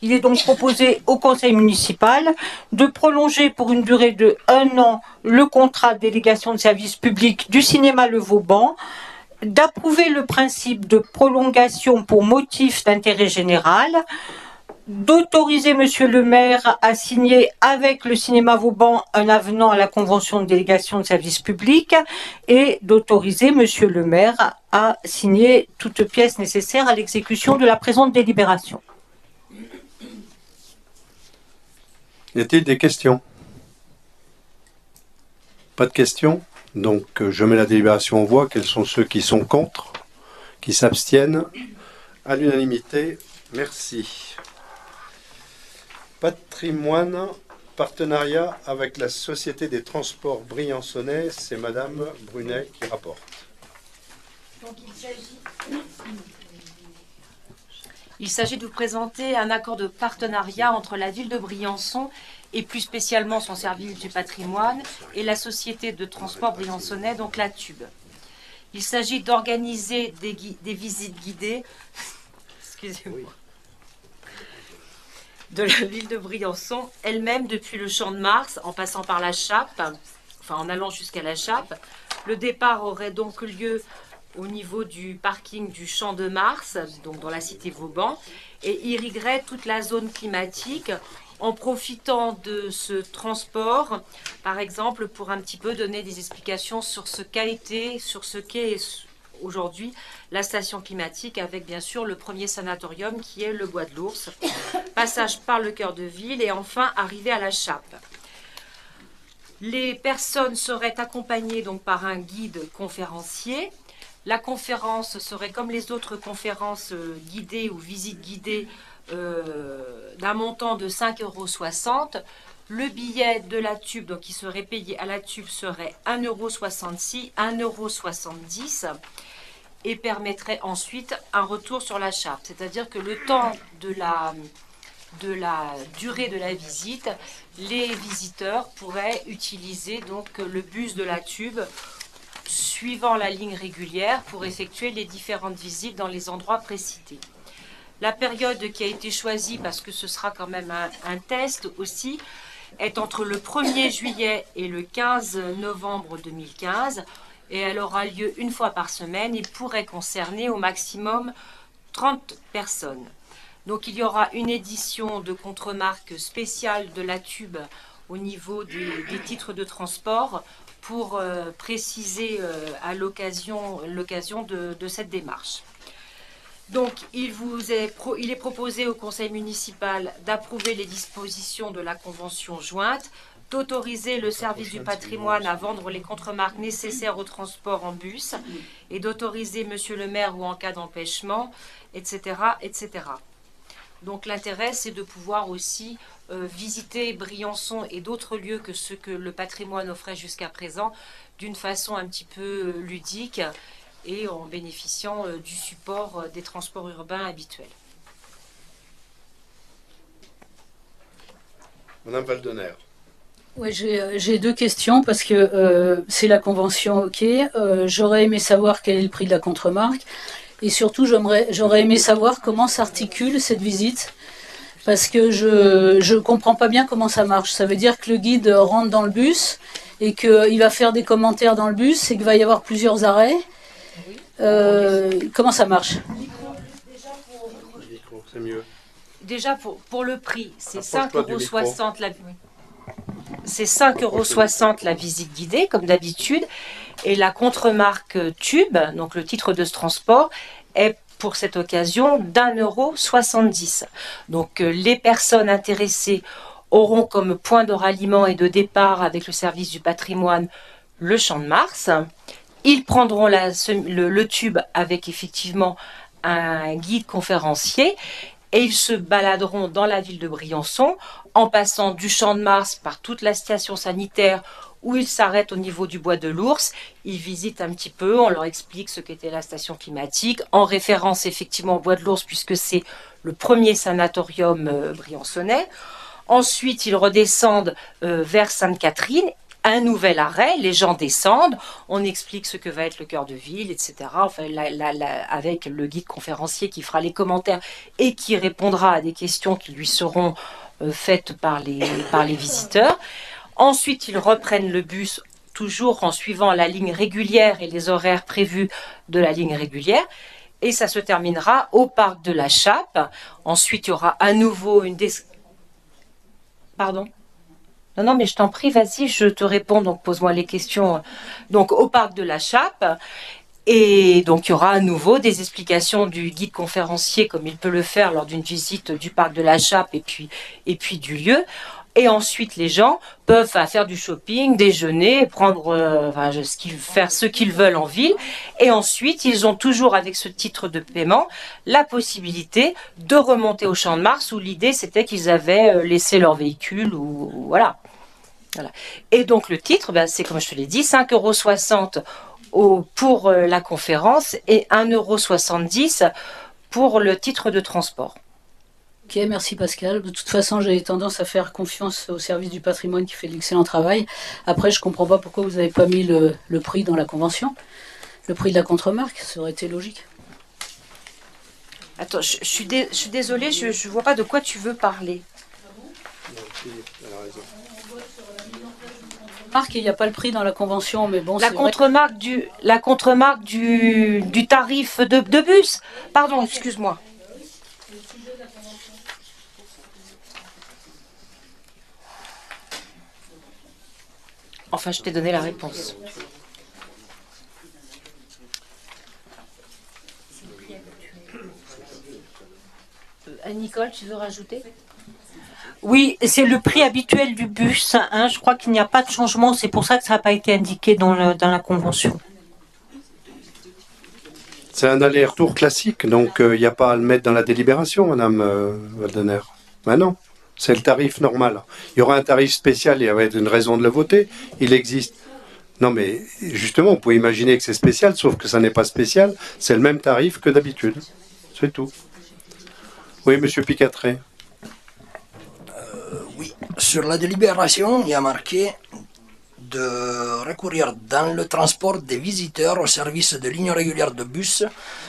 Il est donc proposé au conseil municipal de prolonger pour une durée de 1 an le contrat de délégation de service public du cinéma Le Vauban, d'approuver le principe de prolongation pour motif d'intérêt général, d'autoriser Monsieur le maire à signer avec le cinéma Vauban un avenant à la convention de délégation de service public et d'autoriser Monsieur le maire à signer toute pièce nécessaire à l'exécution de la présente délibération. Y a-t-il des questions? Pas de questions? Donc je mets la délibération en voix. Quels sont ceux qui sont contre? Qui s'abstiennent? À l'unanimité. Merci. Patrimoine, partenariat avec la Société des Transports Briançonnais, c'est Madame Brunet qui rapporte. Donc, il s'agit de vous présenter un accord de partenariat entre la ville de Briançon et plus spécialement son service du patrimoine et la Société de Transport Briançonnais, donc la TUB. Il s'agit d'organiser des visites guidées, excusez-moi, de la ville de Briançon elle-même depuis le Champ de Mars en passant par la Chape, enfin en allant jusqu'à la Chape. Le départ aurait donc lieu au niveau du parking du Champ de Mars, donc dans la cité Vauban, et irriguerait toute la zone climatique en profitant de ce transport, par exemple, pour un petit peu donner des explications sur ce qu'a été, sur ce qu'est aujourd'hui la station climatique, avec bien sûr le premier sanatorium qui est le Bois de l'Ours, passage par le cœur de ville et enfin arrivée à la Chape. Les personnes seraient accompagnées donc par un guide conférencier. La conférence serait comme les autres conférences guidées ou visites guidées d'un montant de 5,60 €. Le billet de la TUB, donc qui serait payé à la TUB, serait 1,70 €, et permettrait ensuite un retour sur la Chape. C'est-à-dire que le temps de la durée de la visite, les visiteurs pourraient utiliser donc le bus de la TUB suivant la ligne régulière pour effectuer les différentes visites dans les endroits précités. La période qui a été choisie, parce que ce sera quand même un test aussi, est entre le 1er juillet et le 15 novembre 2015, et elle aura lieu une fois par semaine et pourrait concerner au maximum 30 personnes. Donc il y aura une édition de contre-marque spéciale de la TUB au niveau des titres de transport pour préciser à l'occasion de cette démarche. Donc, il est proposé au conseil municipal d'approuver les dispositions de la convention jointe, d'autoriser le service du patrimoine à vendre les contremarques nécessaires au transport en bus et d'autoriser monsieur le maire ou en cas d'empêchement, etc., etc. Donc, l'intérêt, c'est de pouvoir aussi visiter Briançon et d'autres lieux que ceux que le patrimoine offrait jusqu'à présent d'une façon un petit peu ludique et en bénéficiant du support des transports urbains habituels. Madame Valdener. Oui, j'ai deux questions parce que c'est la convention, ok. J'aurais aimé savoir quel est le prix de la contre-marque et surtout j'aurais aimé savoir comment s'articule cette visite parce que je comprends pas bien comment ça marche. Ça veut dire que le guide rentre dans le bus et qu'il va faire des commentaires dans le bus et qu'il va y avoir plusieurs arrêts. Comment ça marche? C'est mieux. Déjà pour le prix, c'est 5,60 €. C'est 5,60 € la visite guidée, comme d'habitude. Et la contre-marque TUB, donc le titre de ce transport, est pour cette occasion d'1,70 €. Donc les personnes intéressées auront comme point de ralliement et de départ avec le service du patrimoine le Champ de Mars. Ils prendront le tube avec effectivement un guide conférencier et ils se baladeront dans la ville de Briançon en passant du Champ de Mars par toute la station sanitaire où ils s'arrêtent au niveau du Bois de l'Ours. Ils visitent un petit peu, on leur explique ce qu'était la station climatique, en référence effectivement au Bois de l'Ours puisque c'est le premier sanatorium briançonnais. Ensuite, ils redescendent vers Sainte-Catherine un nouvel arrêt, les gens descendent, on explique ce que va être le cœur de ville, etc. Enfin, avec le guide conférencier qui fera les commentaires et qui répondra à des questions qui lui seront faites par les visiteurs. Ensuite, ils reprennent le bus, toujours en suivant la ligne régulière et les horaires prévus de la ligne régulière. Et ça se terminera au parc de la Chape. Ensuite, il y aura à nouveau une... Pardon ? Non, mais je t'en prie, vas-y, je te réponds, donc pose-moi les questions. Donc, au parc de la Chape, et donc il y aura à nouveau des explications du guide conférencier, comme il peut le faire lors d'une visite du parc de la Chape et puis du lieu. Et ensuite, les gens peuvent faire du shopping, déjeuner, prendre, faire ce qu'ils veulent en ville. Et ensuite, ils ont toujours, avec ce titre de paiement, la possibilité de remonter au Champ de Mars, où l'idée, c'était qu'ils avaient laissé leur véhicule, ou voilà. Et donc, le titre, c'est comme je te l'ai dit, 5,60 € pour la conférence et 1,70 € pour le titre de transport. Ok, merci Pascal. De toute façon, j'ai tendance à faire confiance au service du patrimoine qui fait de l'excellent travail. Après, je ne comprends pas pourquoi vous n'avez pas mis le prix dans la convention. Le prix de la contre-marque, ça aurait été logique. Attends, je suis désolée, je ne vois pas de quoi tu veux parler. Il n'y a pas le prix dans la convention, mais bon, la contre-marque du tarif de bus. Pardon, excuse-moi. Enfin, je t'ai donné la réponse. Nicole, tu veux rajouter ? Oui, c'est le prix habituel du bus. Hein. Je crois qu'il n'y a pas de changement. C'est pour ça que ça n'a pas été indiqué dans la convention. C'est un aller-retour classique, donc il n'y a pas à le mettre dans la délibération, Madame Waldener. Ben non, c'est le tarif normal. Il y aura un tarif spécial, il y avait une raison de le voter. Il existe. Non, mais justement, on peut imaginer que c'est spécial, sauf que ça n'est pas spécial. C'est le même tarif que d'habitude. C'est tout. Oui, Monsieur Picatré. Oui, sur la délibération, il y a marqué de recourir dans le transport des visiteurs au service de lignes régulières de bus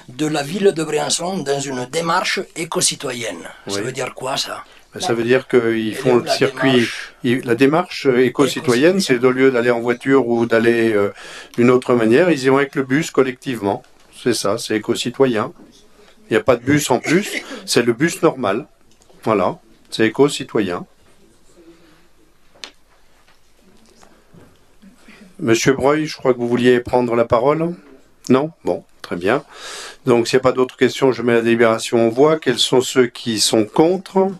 de la ville de Briançon dans une démarche éco-citoyenne. Oui. Ça veut dire quoi, ça ? Ça veut dire qu'ils font le circuit. La démarche éco-citoyenne, c'est au lieu d'aller en voiture ou d'aller d'une autre manière, ils y vont avec le bus collectivement. C'est ça, c'est éco-citoyen. Il n'y a pas de bus en plus, c'est le bus normal. Voilà, c'est éco-citoyen. Monsieur Breuil, je crois que vous vouliez prendre la parole. Non ? Bon, très bien. Donc, s'il n'y a pas d'autres questions, je mets la délibération en voie. Quels sont ceux qui sont contre,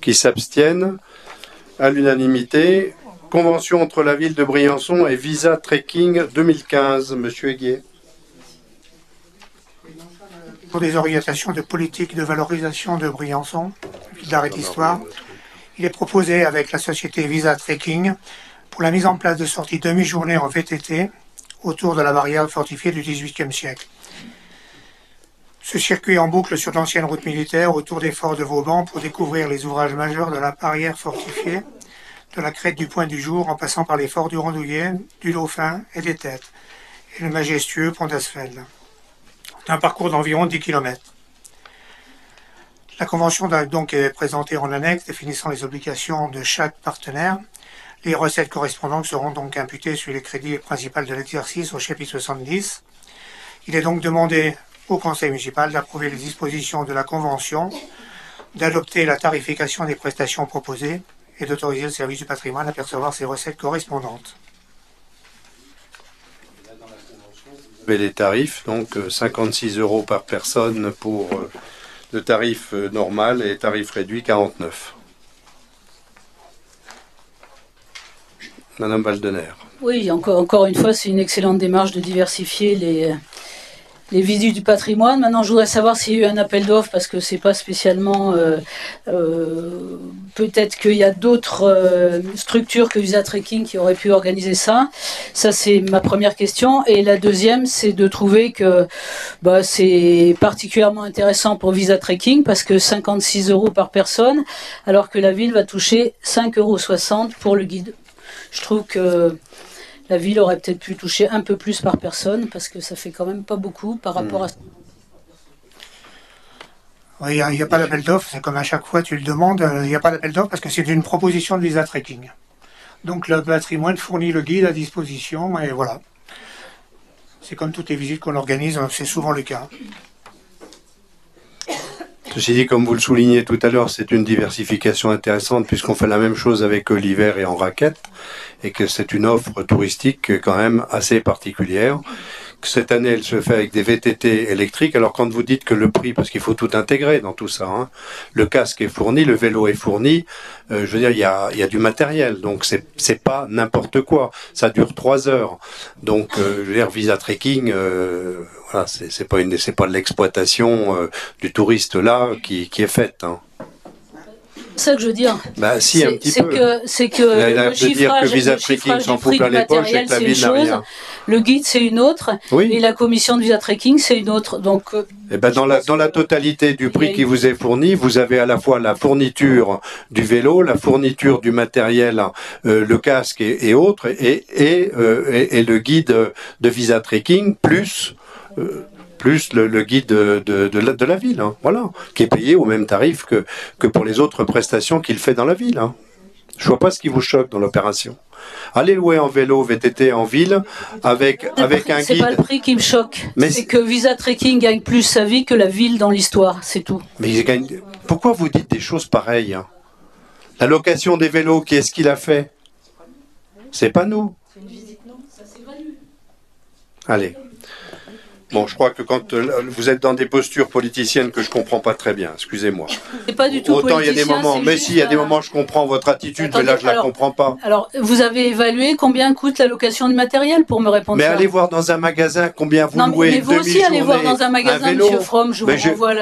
qui s'abstiennent ? À l'unanimité. Convention entre la ville de Briançon et Visa Trekking 2015. Monsieur Aiguier. Pour des orientations de politique de valorisation de Briançon, ville d'arrêt d'histoire, il est proposé avec la société Visa Trekking pour la mise en place de sorties demi-journée en VTT autour de la barrière fortifiée du XVIIIe siècle. Ce circuit en boucle sur l'ancienne route militaire autour des forts de Vauban pour découvrir les ouvrages majeurs de la barrière fortifiée, de la crête du Point du Jour en passant par les forts du Rondouillet, du Dauphin et des Têtes, et le majestueux Pont d'Asfeld. C'est un parcours d'environ 10 km. La convention donc est présentée en annexe définissant les obligations de chaque partenaire. Les recettes correspondantes seront donc imputées sur les crédits principaux de l'exercice au chapitre 70. Il est donc demandé au Conseil municipal d'approuver les dispositions de la Convention, d'adopter la tarification des prestations proposées et d'autoriser le service du patrimoine à percevoir ces recettes correspondantes. Les tarifs, donc 56 € par personne pour le tarif normal et tarif réduit 49. Madame Waldener. Oui, encore une fois, c'est une excellente démarche de diversifier les visites du patrimoine. Maintenant, je voudrais savoir s'il y a eu un appel d'offres, parce que c'est pas spécialement... peut-être qu'il y a d'autres structures que Visa Trekking qui auraient pu organiser ça. Ça, c'est ma première question. Et la deuxième, c'est de trouver que c'est particulièrement intéressant pour Visa Trekking, parce que 56 € par personne, alors que la ville va toucher 5,60 € pour le guide. Je trouve que La ville aurait peut-être pu toucher un peu plus par personne, parce que ça fait quand même pas beaucoup par rapport à... Oui, il n'y a pas d'appel d'offres, c'est comme à chaque fois tu le demandes, il n'y a pas d'appel d'offres parce que c'est une proposition de visa trekking. Donc le patrimoine fournit le guide à disposition et voilà. C'est comme toutes les visites qu'on organise, c'est souvent le cas. Ceci dit, comme vous le soulignez tout à l'heure, c'est une diversification intéressante puisqu'on fait la même chose avec l'hiver et en raquette et que c'est une offre touristique quand même assez particulière. Cette année, elle se fait avec des VTT électriques. Alors quand vous dites que le prix, parce qu'il faut tout intégrer dans tout ça, hein, le casque est fourni, le vélo est fourni, je veux dire, il y a du matériel, donc c'est pas n'importe quoi. Ça dure 3 heures, donc je veux dire, visa trekking, voilà, c'est pas de l'exploitation du touriste là qui est faite. Hein. C'est ça que je veux dire. Bah si, un petit peu. C'est que le chiffrage, Visa le chiffrage s'en du fout prix plein du les poches et matériel, que la c'est une ville n'a chose. rien. Le guide, c'est une autre. Oui. Et la commission de Visa Trekking, c'est une autre. Donc, Eh ben dans la totalité du prix qui vous est fourni, vous avez à la fois la fourniture du vélo, la fourniture du matériel, le casque et autres, et le guide de Visa Trekking, plus le guide de la ville, hein, voilà, qui est payé au même tarif que pour les autres prestations qu'il fait dans la ville. Hein. Je vois pas ce qui vous choque dans l'opération. Allez louer en vélo VTT en ville avec un guide. c'est pas le prix qui me choque. Mais c'est que Visa Trekking gagne plus sa vie que la ville dans l'histoire, c'est tout. Mais il gagne... Pourquoi vous dites des choses pareilles, hein? La location des vélos, qui est-ce qu'il a fait? C'est pas nous. C'est une visite, non? Ça s'évalue. Allez. Bon, je crois que quand vous êtes dans des postures politiciennes que je comprends pas très bien, excusez-moi. C'est pas du tout Autant il y a des moments, mais si, il y a des moments je comprends votre attitude, Attendez, mais là je la comprends pas. Alors, vous avez évalué combien coûte la location du matériel pour me répondre Mais ça? allez voir dans un magasin combien vous Non, louez mais une vous aussi allez voir dans un magasin, vélo. Monsieur Fromm, je vous renvoie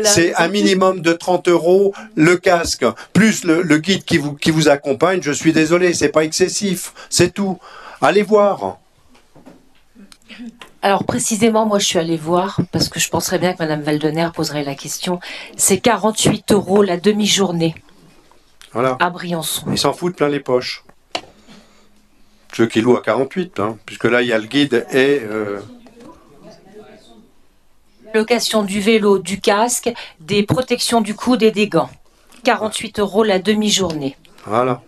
C'est un minimum de 30 €, le casque, plus le guide qui vous accompagne, je suis désolé, c'est pas excessif, c'est tout. Allez voir. Alors précisément, moi je suis allée voir, parce que je penserais bien que Madame Valdener poserait la question, c'est 48 € la demi-journée Voilà. à Briançon. Ils s'en foutent plein les poches. Ceux qui louent à 48, hein, puisque là il y a le guide et... Location du vélo, du casque, des protections du coude et des gants. 48 € la demi-journée. Voilà.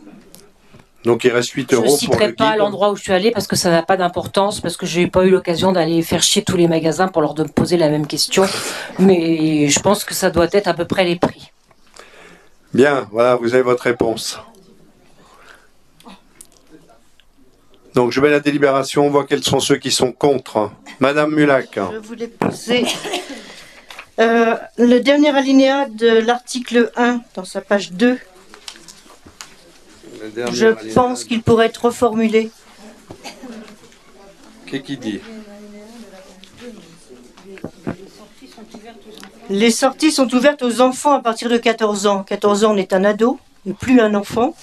Donc il reste 8 € Je ne pour le citerai pas guide. l'endroit où je suis allée parce que ça n'a pas d'importance, parce que je n'ai pas eu l'occasion d'aller faire chier tous les magasins pour leur poser la même question. Mais je pense que ça doit être à peu près les prix. Bien, voilà, vous avez votre réponse. Donc je mets la délibération, on voit quels sont ceux qui sont contre. Madame Mulac. Je voulais poser le dernier alinéa de l'article 1 dans sa page 2. Je pense qu'il pourrait être reformulé. Qu'est-ce qu'il dit? Les sorties sont ouvertes aux enfants à partir de 14 ans. 14 ans, on est un ado, et plus un enfant.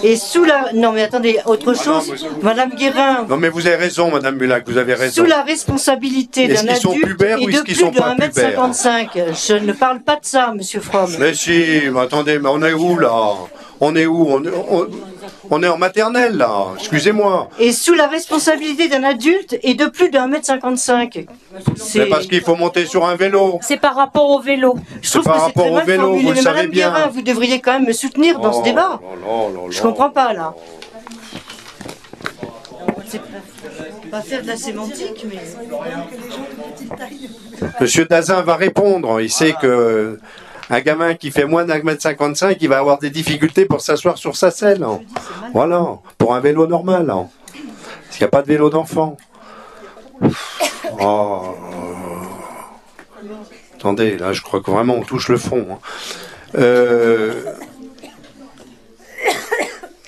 Et sous la... Non mais attendez, autre chose. Madame Guérin. Non mais vous avez raison, Madame Mulac, vous avez raison. Sous la responsabilité d'un Est-ce qu'ils sont adulte pubères et ou de est-ce qu'ils plus sont de pas pubères? 1,55 m. Je ne parle pas de ça, Monsieur Fromm. Mais si, mais attendez, mais on est où là? On est où? On est en maternelle là, excusez-moi. Et sous la responsabilité d'un adulte et de plus de 1,55 m. C'est parce qu'il faut monter sur un vélo. C'est par rapport au vélo. Je trouve par que c'est rapport très au mal vélo, formulé. vous le Mais savez Madame bien. Guérin, vous devriez quand même me soutenir dans ce débat. Je comprends pas là. C'est pas faire de la sémantique, mais... Monsieur Dazin va répondre. Il sait que un gamin qui fait moins d'1,55 m, il va avoir des difficultés pour s'asseoir sur sa selle. Voilà, pour un vélo normal. Parce qu'il n'y a pas de vélo d'enfant. Oh. Attendez, là, je crois que vraiment on touche le fond.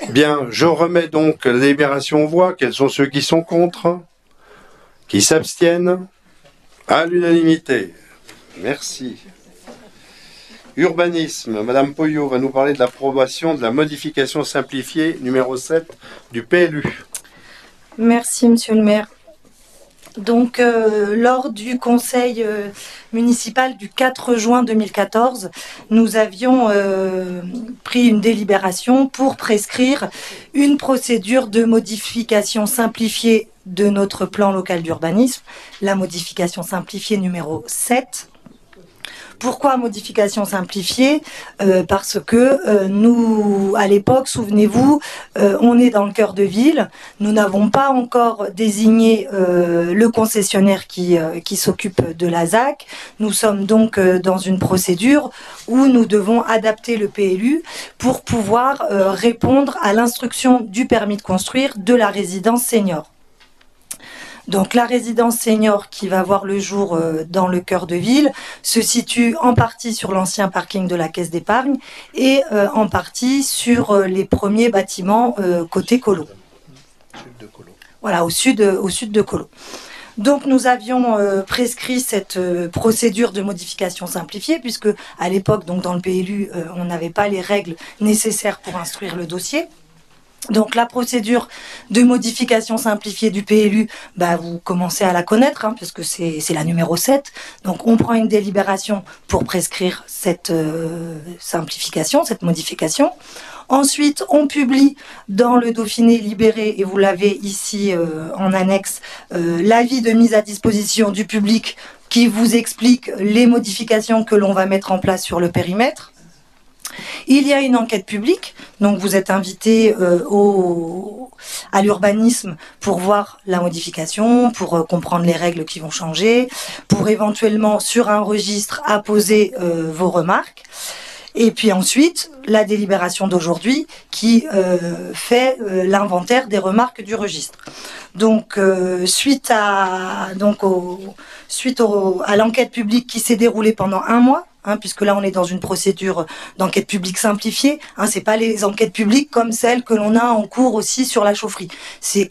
Bien, je remets donc la délibération aux voix. Quels sont ceux qui sont contre? Qui s'abstiennent? À l'unanimité. Merci. Urbanisme. Madame Poyot va nous parler de l'approbation de la modification simplifiée numéro 7 du PLU. Merci, Monsieur le maire. Donc, lors du conseil municipal du 4 juin 2014, nous avions pris une délibération pour prescrire une procédure de modification simplifiée de notre plan local d'urbanisme, la modification simplifiée numéro 7. Pourquoi modification simplifiée? Parce que nous, à l'époque, souvenez-vous, on est dans le cœur de ville. Nous n'avons pas encore désigné le concessionnaire qui s'occupe de la ZAC. Nous sommes donc dans une procédure où nous devons adapter le PLU pour pouvoir répondre à l'instruction du permis de construire de la résidence senior. Donc la résidence senior qui va voir le jour dans le cœur de ville se situe en partie sur l'ancien parking de la Caisse d'épargne et en partie sur les premiers bâtiments côté Colo. Voilà, au sud de Colo. Donc nous avions prescrit cette procédure de modification simplifiée puisque à l'époque, donc dans le PLU, on n'avait pas les règles nécessaires pour instruire le dossier. Donc la procédure de modification simplifiée du PLU, vous commencez à la connaître, puisque c'est la numéro 7. Donc on prend une délibération pour prescrire cette simplification, cette modification. Ensuite, on publie dans le Dauphiné libéré, et vous l'avez ici en annexe, l'avis de mise à disposition du public qui vous explique les modifications que l'on va mettre en place sur le périmètre. Il y a une enquête publique, donc vous êtes invité à l'urbanisme pour voir la modification, pour comprendre les règles qui vont changer, pour éventuellement sur un registre apposer vos remarques. Et puis ensuite, la délibération d'aujourd'hui qui fait l'inventaire des remarques du registre. Donc, suite à l'enquête publique qui s'est déroulée pendant 1 mois, puisque là on est dans une procédure d'enquête publique simplifiée, c'est pas les enquêtes publiques comme celles que l'on a en cours aussi sur la chaufferie.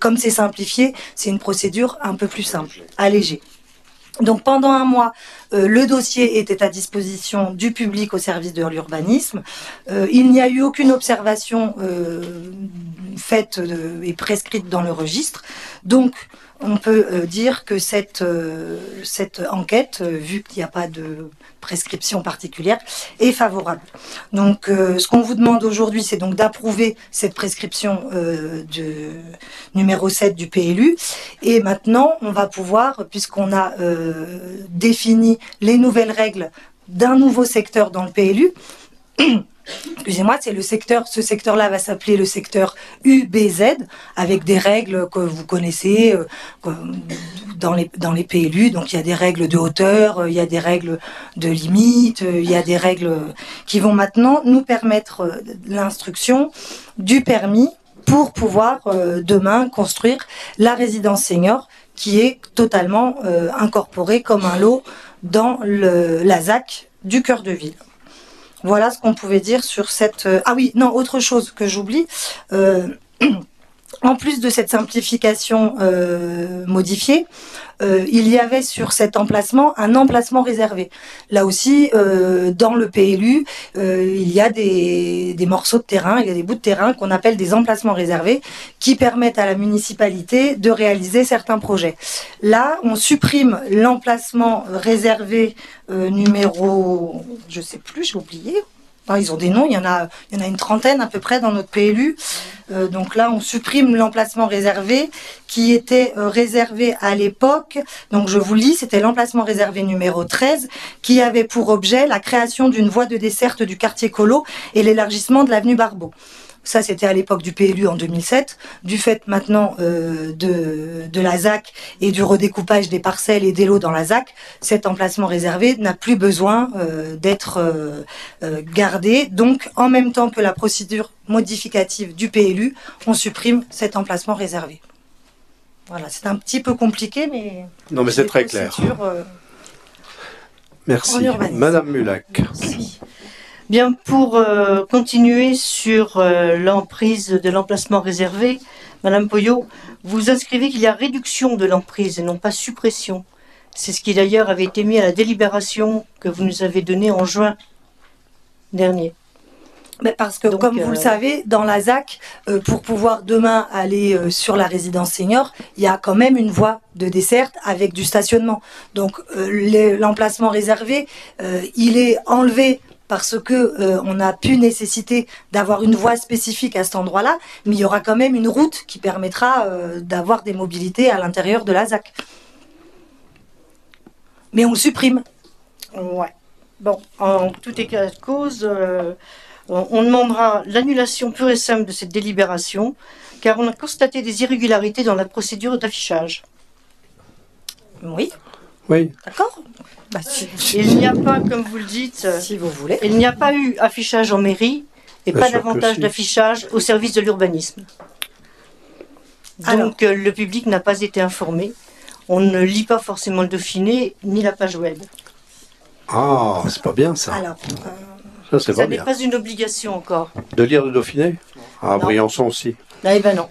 Comme c'est simplifié, c'est une procédure un peu plus simple, allégée. Donc pendant 1 mois, le dossier était à disposition du public au service de l'urbanisme. Il n'y a eu aucune observation faite et prescrite dans le registre. Donc on peut dire que cette enquête, vu qu'il n'y a pas de prescription particulière, est favorable. Donc ce qu'on vous demande aujourd'hui, c'est donc d'approuver cette prescription de numéro 7 du PLU. Et maintenant, on va pouvoir, puisqu'on a défini les nouvelles règles d'un nouveau secteur dans le PLU, excusez-moi, ce secteur-là va s'appeler le secteur UBZ, avec des règles que vous connaissez dans les PLU. Donc il y a des règles de hauteur, il y a des règles de limite, il y a des règles qui vont maintenant nous permettre l'instruction du permis pour pouvoir demain construire la résidence senior qui est totalement incorporée comme un lot dans la ZAC du cœur de ville. Voilà ce qu'on pouvait dire sur cette... Ah oui, non, autre chose que j'oublie. En plus de cette simplification modifiée, il y avait sur cet emplacement un emplacement réservé. Là aussi, dans le PLU, il y a des morceaux de terrain, il y a des bouts de terrain qu'on appelle des emplacements réservés qui permettent à la municipalité de réaliser certains projets. Là, on supprime l'emplacement réservé numéro... je sais plus, j'ai oublié. Ils ont des noms, il y en a une trentaine à peu près dans notre PLU. Donc là, on supprime l'emplacement réservé qui était réservé à l'époque. Donc je vous lis, c'était l'emplacement réservé numéro 13 qui avait pour objet la création d'une voie de desserte du quartier Colo et l'élargissement de l'avenue Barbeau. Ça, c'était à l'époque du PLU en 2007. Du fait maintenant de la ZAC et du redécoupage des parcelles et des lots dans la ZAC, cet emplacement réservé n'a plus besoin d'être gardé. Donc, en même temps que la procédure modificative du PLU, on supprime cet emplacement réservé. Voilà, c'est un petit peu compliqué, mais... Non, mais c'est très clair. Merci. Madame Mulac. Merci. Bien, pour continuer sur l'emprise de l'emplacement réservé, Madame Poyot, vous inscrivez qu'il y a réduction de l'emprise et non pas suppression. C'est ce qui d'ailleurs avait été mis à la délibération que vous nous avez donnée en juin dernier. Mais parce que, Donc, comme vous le savez, dans la ZAC, pour pouvoir demain aller sur la résidence senior, il y a quand même une voie de desserte avec du stationnement. Donc, l'emplacement réservé, il est enlevé parce que on a pu nécessiter d'avoir une voie spécifique à cet endroit-là, mais il y aura quand même une route qui permettra d'avoir des mobilités à l'intérieur de la ZAC. Mais on le supprime. Ouais. Bon, en tout état de cause, on demandera l'annulation pure et simple de cette délibération, car on a constaté des irrégularités dans la procédure d'affichage. Oui. Oui. D'accord. Bah, Il n'y a pas, comme vous le dites, si vous voulez, il n'y a pas eu affichage en mairie et Bien pas sûr que davantage si. d'affichage au service de l'urbanisme. Donc le public n'a pas été informé. On ne lit pas forcément le Dauphiné ni la page web. Ah, c'est pas bien ça. Alors, Ça, c'est Ça pas n'est bien. pas une obligation encore. De lire le Dauphiné? Ah, Non. Briançon aussi. Ah, eh ben non.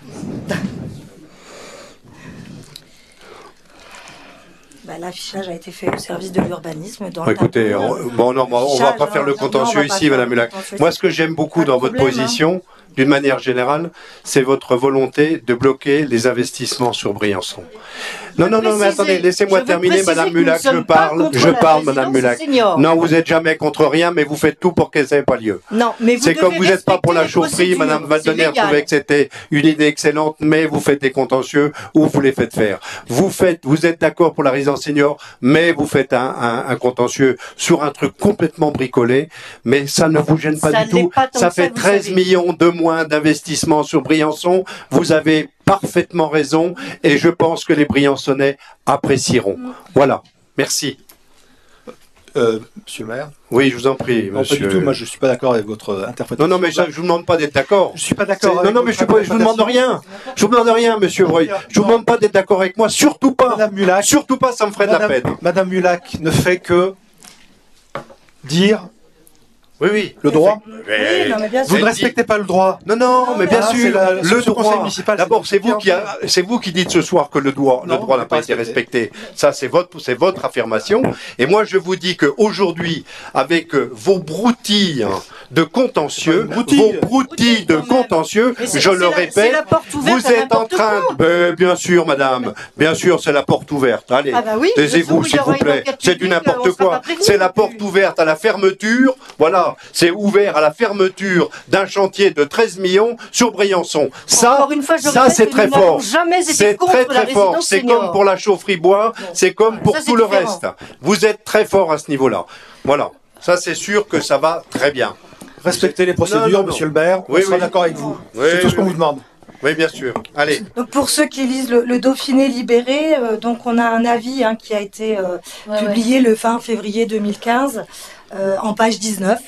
bah, l'affichage a été fait au service de l'urbanisme. Dans le Écoutez, tableau. bon, non, on va pas faire le Non, on contentieux va pas ici, faire Madame le Mulac. contentieux Moi, ici. ce que j'aime beaucoup Pas de dans votre problème, position, d'une manière générale, c'est votre volonté de bloquer les investissements sur Briançon. Non, non, non, mais attendez, laissez-moi terminer, Madame Mulac, je parle, Madame Mulac. Non, vous n'êtes jamais contre rien, mais vous faites tout pour que ça n'ait pas lieu. Non, mais vous C'est comme devez vous n'êtes pas pour la respecter les chaufferie, procédures, Madame Valdener c'est légal. trouvait que c'était une idée excellente, mais vous faites des contentieux ou vous les faites faire. Vous êtes d'accord pour la résidence senior, mais vous faites un contentieux sur un truc complètement bricolé, mais ça ne vous gêne pas Ça du tout. l'est pas tant Ça que ça, fait vous 13 savez. millions de moins d'investissement sur Briançon. Vous avez parfaitement raison et je pense que les Briançonnais apprécieront. Voilà. Merci. Monsieur le maire. Oui, je vous en prie, Non, monsieur. pas du tout. Moi, je suis pas d'accord avec votre interprétation. Non, non, mais je vous demande pas d'être d'accord. Je suis pas d'accord. Non, non, mais je vous demande rien. Je vous demande rien, monsieur Breuil. Je vous demande pas d'être d'accord avec moi. Surtout pas. Madame Mulac. Surtout pas, ça me ferait de la peine. Madame Mulac ne fait que dire Oui, oui. le droit. Oui, non, mais bien sûr. Vous ne respectez pas le droit. Non, non, mais bien Ah, c'est sûr, la- le ce conseil droit. municipal, D'abord, c'est c'est vous qui dites ce soir que le droit Non, n'a pas été respecté. Ça, c'est votre affirmation. Et moi, je vous dis qu'aujourd'hui, avec vos broutilles de contentieux, Mais c'est- je le c'est la- répète, c'est la porte ouverte vous à êtes en n'importe train de... Bien sûr, madame. Bien sûr, c'est la porte ouverte. Allez, Ah bah oui, taisez-vous, le jour où il y s'il aura vous une plaît. enquête C'est du publique, on n'importe sera quoi. pas prévenu. C'est la porte ouverte à la fermeture. Voilà, c'est ouvert à la fermeture d'un chantier de 13 millions sur Briançon. Ça, Encore une fois, je ça répète c'est que très nous n'avons fort. jamais été C'est contre très la très fort. résidence C'est senior. comme pour la chaufferie bois, c'est comme pour Ça, c'est tout le différent. reste. Vous êtes très fort à ce niveau-là. Voilà. Ça c'est sûr que ça va très bien. Respectez les procédures, Non, non, non. monsieur le maire. Oui, on sera oui. d'accord avec vous. Oui, c'est tout ce oui, qu'on oui. vous demande. Oui, bien sûr. Allez. Donc pour ceux qui lisent le Dauphiné libéré, donc on a un avis qui a été publié le fin février 2015 en page 19.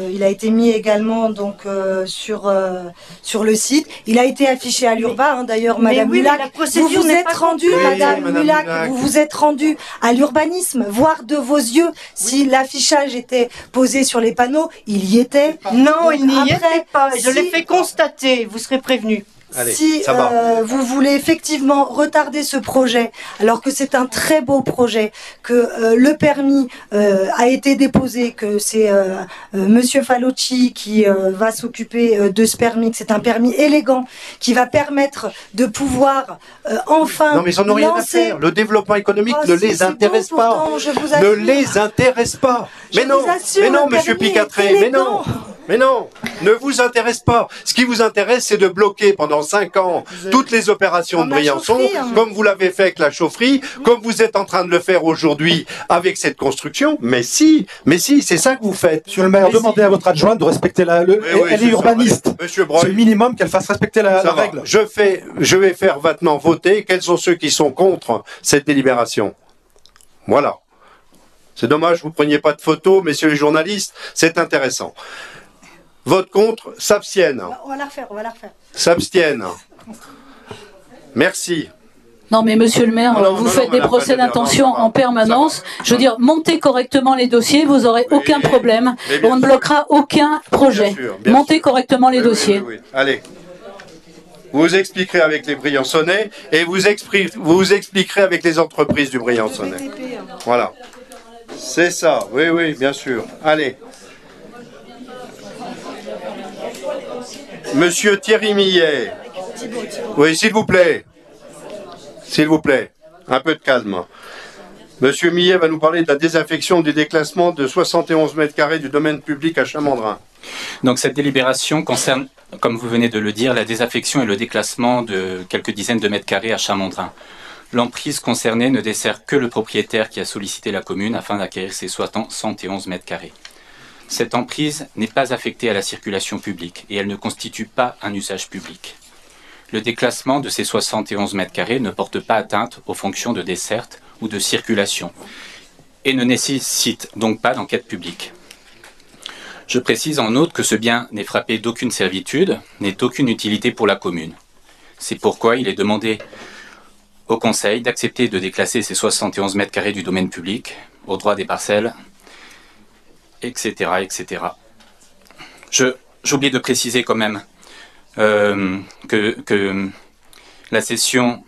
Il a été mis également donc sur le site. Il a été affiché à l'Urba, d'ailleurs, Mais Madame oui, mais Mulac. la procédure Vous vous n'est êtes pas rendu, complète. Madame Oui, Madame Mulac, Mulac. vous vous êtes rendu à l'urbanisme, voir de vos yeux si l'affichage était posé sur les panneaux. Il y était. Non, Donc il n'y après, était pas. Je l'ai si- fait constater. Vous serez prévenu. Allez, si ça va. vous voulez effectivement retarder ce projet, alors que c'est un très beau projet, que le permis a été déposé, que c'est Monsieur Falocci qui va s'occuper de ce permis, que c'est un permis élégant qui va permettre de pouvoir enfin Non, mais ils n'en ont rien à lancer- faire. Le développement économique Oh, ne si, les c'est intéresse beau, pas. pourtant, je vous Ne assure. les intéresse pas. Je Mais non, vous assure, mais non, le monsieur permis est Picatré, mais non. élégant. Mais non, ne vous intéresse pas. Ce qui vous intéresse, c'est de bloquer pendant 5 ans toutes les opérations Comme de la Briançon, chaufferie, hein. comme vous l'avez fait avec la chaufferie, comme vous êtes en train de le faire aujourd'hui avec cette construction. Mais si, c'est ça que vous faites. Monsieur le maire, Mais demandez à votre adjointe de respecter la. Oui, oui, elle c'est est ça. urbaniste. Allez, Monsieur C'est Breuil, le minimum qu'elle fasse respecter la ça va. règle. Je vais faire maintenant voter quels sont ceux qui sont contre cette délibération. Voilà. C'est dommage, vous preniez pas de photos, messieurs les journalistes, c'est intéressant. Vote contre, s'abstiennent. On va la refaire, on va la refaire. S'abstiennent. Merci. Non, mais monsieur le maire, Non, vous non, faites non, des madame, procès non, d'intention non, ça va. en permanence. Ça va. Je veux dire, montez correctement les dossiers, vous n'aurez aucun problème. Mais bien On ne sûr. bloquera aucun projet. Bien sûr, bien Montez sûr. correctement les Oui, dossiers. oui, oui, oui. Allez. Vous expliquerez avec les Briançonnais et vous expliquerez avec les entreprises du Briançonnais. Voilà. C'est ça, oui, oui, bien sûr. Allez. Monsieur Thierry Millet. Oui, s'il vous plaît. S'il vous plaît. Un peu de calme. Monsieur Millet va nous parler de la désaffection du déclassement de 71 mètres carrés du domaine public à Chamandrin. Donc cette délibération concerne, comme vous venez de le dire, la désaffection et le déclassement de quelques dizaines de mètres carrés à Chamandrin. L'emprise concernée ne dessert que le propriétaire qui a sollicité la commune afin d'acquérir ces 71 mètres carrés. Cette emprise n'est pas affectée à la circulation publique et elle ne constitue pas un usage public. Le déclassement de ces 71 mètres carrés ne porte pas atteinte aux fonctions de desserte ou de circulation et ne nécessite donc pas d'enquête publique. Je précise en outre que ce bien n'est frappé d'aucune servitude, n'est d'aucune utilité pour la commune. C'est pourquoi il est demandé au Conseil d'accepter de déclasser ces 71 mètres carrés du domaine public au droit des parcelles, etc. etc. J'oublie de préciser quand même que la cession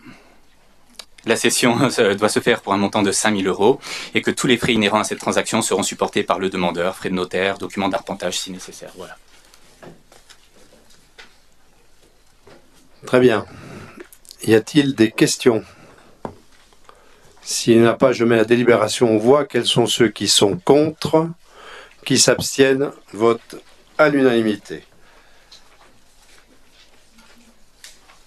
doit se faire pour un montant de 5 000 € et que tous les frais inhérents à cette transaction seront supportés par le demandeur, frais de notaire, documents d'arpentage si nécessaire. Voilà. Très bien. Y a-t-il des questions? S'il n'y en a pas, je mets la délibération aux voix. Quels sont ceux qui sont contre? Qui s'abstiennent? Vote à l'unanimité.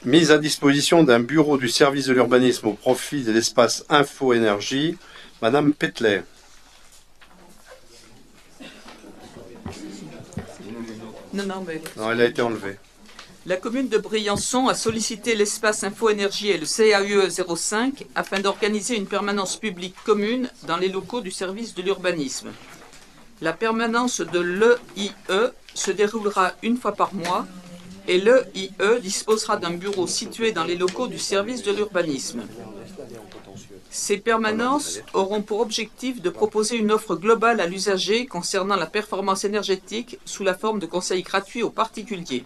Mise à disposition d'un bureau du service de l'urbanisme au profit de l'espace Info-Énergie. Madame Petley. Non, elle a été enlevée. La commune de Briançon a sollicité l'espace Info-Énergie et le CAUE 05 afin d'organiser une permanence publique commune dans les locaux du service de l'urbanisme. La permanence de l'EIE se déroulera une fois par mois et l'EIE disposera d'un bureau situé dans les locaux du service de l'urbanisme. Ces permanences auront pour objectif de proposer une offre globale à l'usager concernant la performance énergétique sous la forme de conseils gratuits aux particuliers.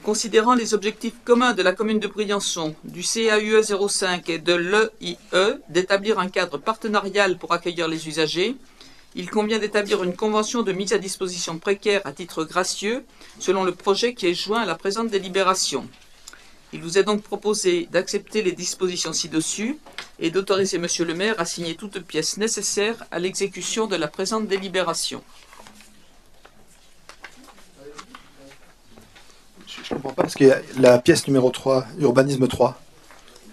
Considérant les objectifs communs de la commune de Briançon, du CAUE 05 et de l'EIE d'établir un cadre partenarial pour accueillir les usagers, il convient d'établir une convention de mise à disposition précaire à titre gracieux selon le projet qui est joint à la présente délibération. Il vous est donc proposé d'accepter les dispositions ci-dessus et d'autoriser Monsieur le maire à signer toute pièce nécessaire à l'exécution de la présente délibération. Je ne comprends pas parce qu'il y a la pièce numéro 3, urbanisme 3.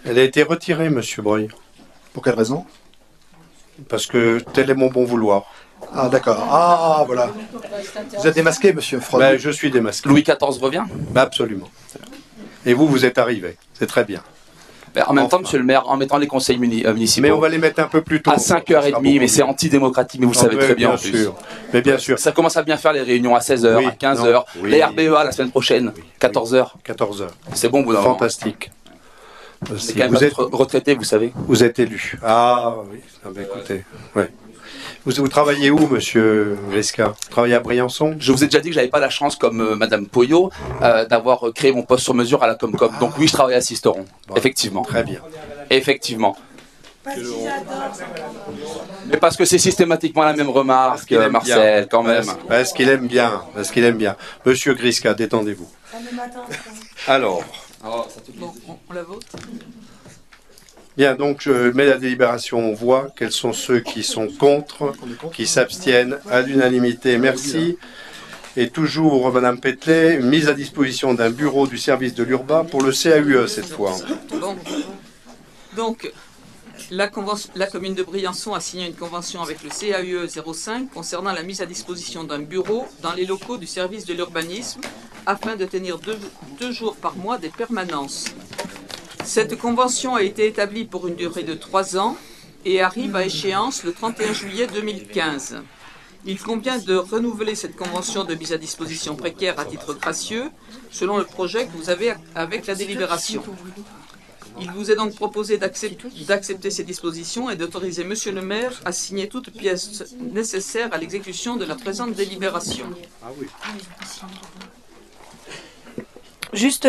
Elle a été retirée, Monsieur Breuil. Pour quelle raison? Parce que tel est mon bon vouloir. Ah d'accord. Ah voilà. Vous êtes démasqué, Monsieur Freud. Ben, je suis démasqué. Louis XIV revient? Ben, absolument. Et vous êtes arrivé. C'est très bien. Ben, en même temps, Monsieur le maire, en mettant les conseils municipaux... Mais on va les mettre un peu plus tôt. À 5h30, mais c'est antidémocratique, mais vous le savez très bien en plus. Sûr. Mais bien sûr. Ça commence à bien faire les réunions à 16h, oui, à 15h. Oui, les RBEA la semaine prochaine, 14h. 14h. C'est bon, vous fantastique. C'est quand même vous êtes retraité, vous savez. Vous êtes élu. Ah oui, ah, ben, écoutez, ouais. Vous travaillez où, Monsieur Grisca? Vous travaillez à Briançon? Je vous ai déjà dit que j'avais pas la chance, comme Madame Poyot, d'avoir créé mon poste sur mesure à la Comcom. Donc oui, je travaille à Sisteron. Bon, effectivement. Très bien. Effectivement. Mais parce que c'est systématiquement la même remarque, Marcel, quand même. Parce qu'il aime bien. Parce qu'il aime bien. Monsieur Grisca, détendez-vous. Alors. Bon, on la vote. Bien, donc je mets la délibération, on voit quels sont ceux qui sont contre, qui s'abstiennent à l'unanimité. Merci. Et toujours, Madame Petley, mise à disposition d'un bureau du service de l'urbain pour le CAUE cette fois. Bon. Donc, la commune de Briançon a signé une convention avec le CAUE 05 concernant la mise à disposition d'un bureau dans les locaux du service de l'urbanisme afin de tenir deux jours par mois des permanences. Cette convention a été établie pour une durée de 3 ans et arrive à échéance le 31 juillet 2015. Il convient de renouveler cette convention de mise à disposition précaire à titre gracieux selon le projet que vous avez avec la délibération. Il vous est donc proposé d'accepter ces dispositions et d'autoriser Monsieur le maire à signer toute pièce nécessaire à l'exécution de la présente délibération. Ah oui. Juste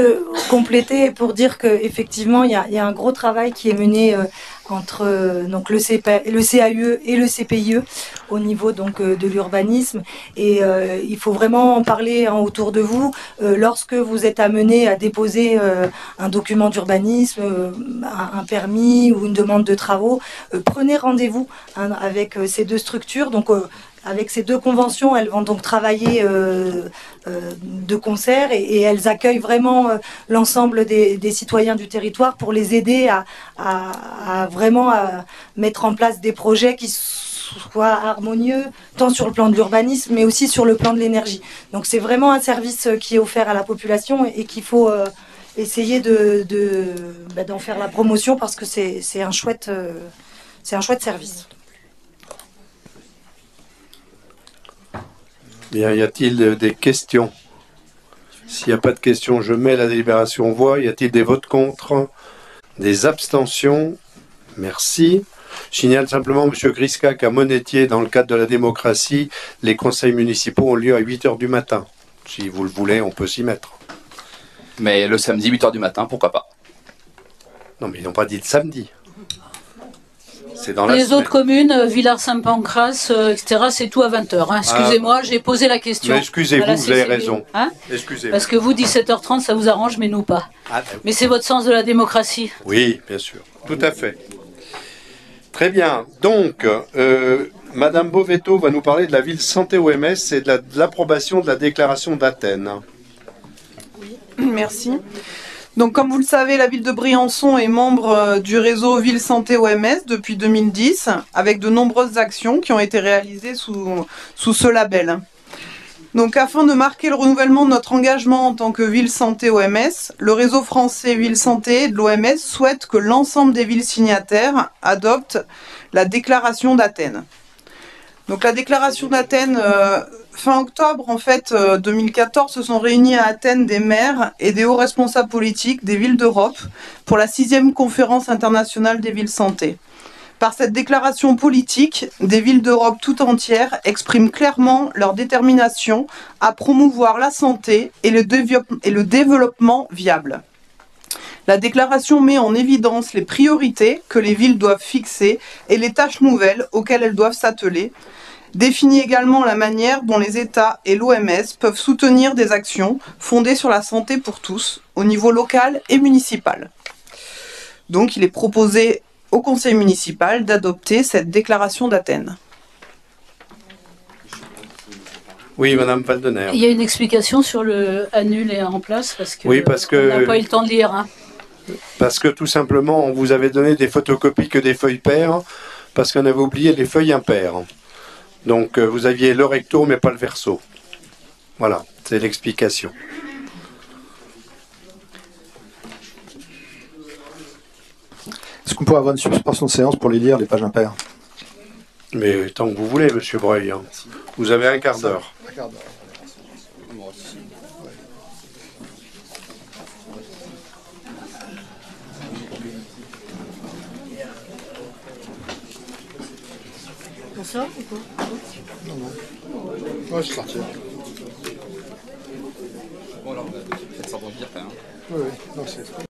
compléter pour dire qu'effectivement, il y a un gros travail qui est mené entre donc le CAUE et le CPIE au niveau donc de l'urbanisme. Et il faut vraiment en parler autour de vous. Lorsque vous êtes amené à déposer un document d'urbanisme, un permis ou une demande de travaux, prenez rendez-vous avec ces deux structures. Donc, avec ces deux conventions, elles vont donc travailler de concert et elles accueillent vraiment l'ensemble des citoyens du territoire pour les aider à vraiment mettre en place des projets qui soient harmonieux, tant sur le plan de l'urbanisme, mais aussi sur le plan de l'énergie. Donc c'est vraiment un service qui est offert à la population et qu'il faut essayer d'en faire la promotion parce que c'est un chouette service. Bien, y a-t-il des questions? S'il n'y a pas de questions, je mets la délibération en voie. Y a-t-il des votes contre? Des abstentions? Merci. Je signale simplement, M. Griska, qu'à Monetier, dans le cadre de la démocratie, les conseils municipaux ont lieu à 8h du matin. Si vous le voulez, on peut s'y mettre. Mais le samedi, 8h du matin, pourquoi pas? Non, mais ils n'ont pas dit le samedi. C'est dans les autres communes, Villars-Saint-Pancras, etc., c'est tout à 20h. Hein. Excusez-moi, j'ai posé la question. Excusez-vous, vous avez raison. Hein, excusez-vous. Parce que vous, 17h30, ça vous arrange, mais nous pas. Mais c'est votre sens de la démocratie. Oui, bien sûr. Tout à fait. Très bien. Donc, Madame Bovetto va nous parler de la ville santé OMS et de l'approbation de la déclaration d'Athènes. Oui, merci. Donc, comme vous le savez, la ville de Briançon est membre du réseau Ville Santé OMS depuis 2010, avec de nombreuses actions qui ont été réalisées sous ce label. Donc, afin de marquer le renouvellement de notre engagement en tant que Ville Santé OMS, le réseau français Ville Santé de l'OMS souhaite que l'ensemble des villes signataires adoptent la déclaration d'Athènes. Donc, la déclaration d'Athènes... Fin octobre, en fait, 2014, se sont réunis à Athènes des maires et des hauts responsables politiques des villes d'Europe pour la 6e conférence internationale des villes santé. Par cette déclaration politique, des villes d'Europe tout entière expriment clairement leur détermination à promouvoir la santé et le développement viable. La déclaration met en évidence les priorités que les villes doivent fixer et les tâches nouvelles auxquelles elles doivent s'atteler, définit également la manière dont les États et l'OMS peuvent soutenir des actions fondées sur la santé pour tous, au niveau local et municipal. Donc il est proposé au Conseil municipal d'adopter cette déclaration d'Athènes. Oui, Madame Valdener. Il y a une explication sur le annule et en place, parce que, oui, parce que on n'a pas eu le temps de lire. Hein. Parce que tout simplement, on vous avait donné des photocopies que des feuilles paires, parce qu'on avait oublié les feuilles impaires. Donc vous aviez le recto mais pas le verso. Voilà, c'est l'explication. Est-ce qu'on pourrait avoir une suspension de séance pour les lire, les pages impaires? Mais tant que vous voulez, Monsieur Breuil. Hein. Vous avez un quart d'heure. Un quart d'heure. On sort ou quoi? Non, non. Ouais, je sortir. Bon, alors, faites ça pour dire quand même. Oui, oui. Non, c'est...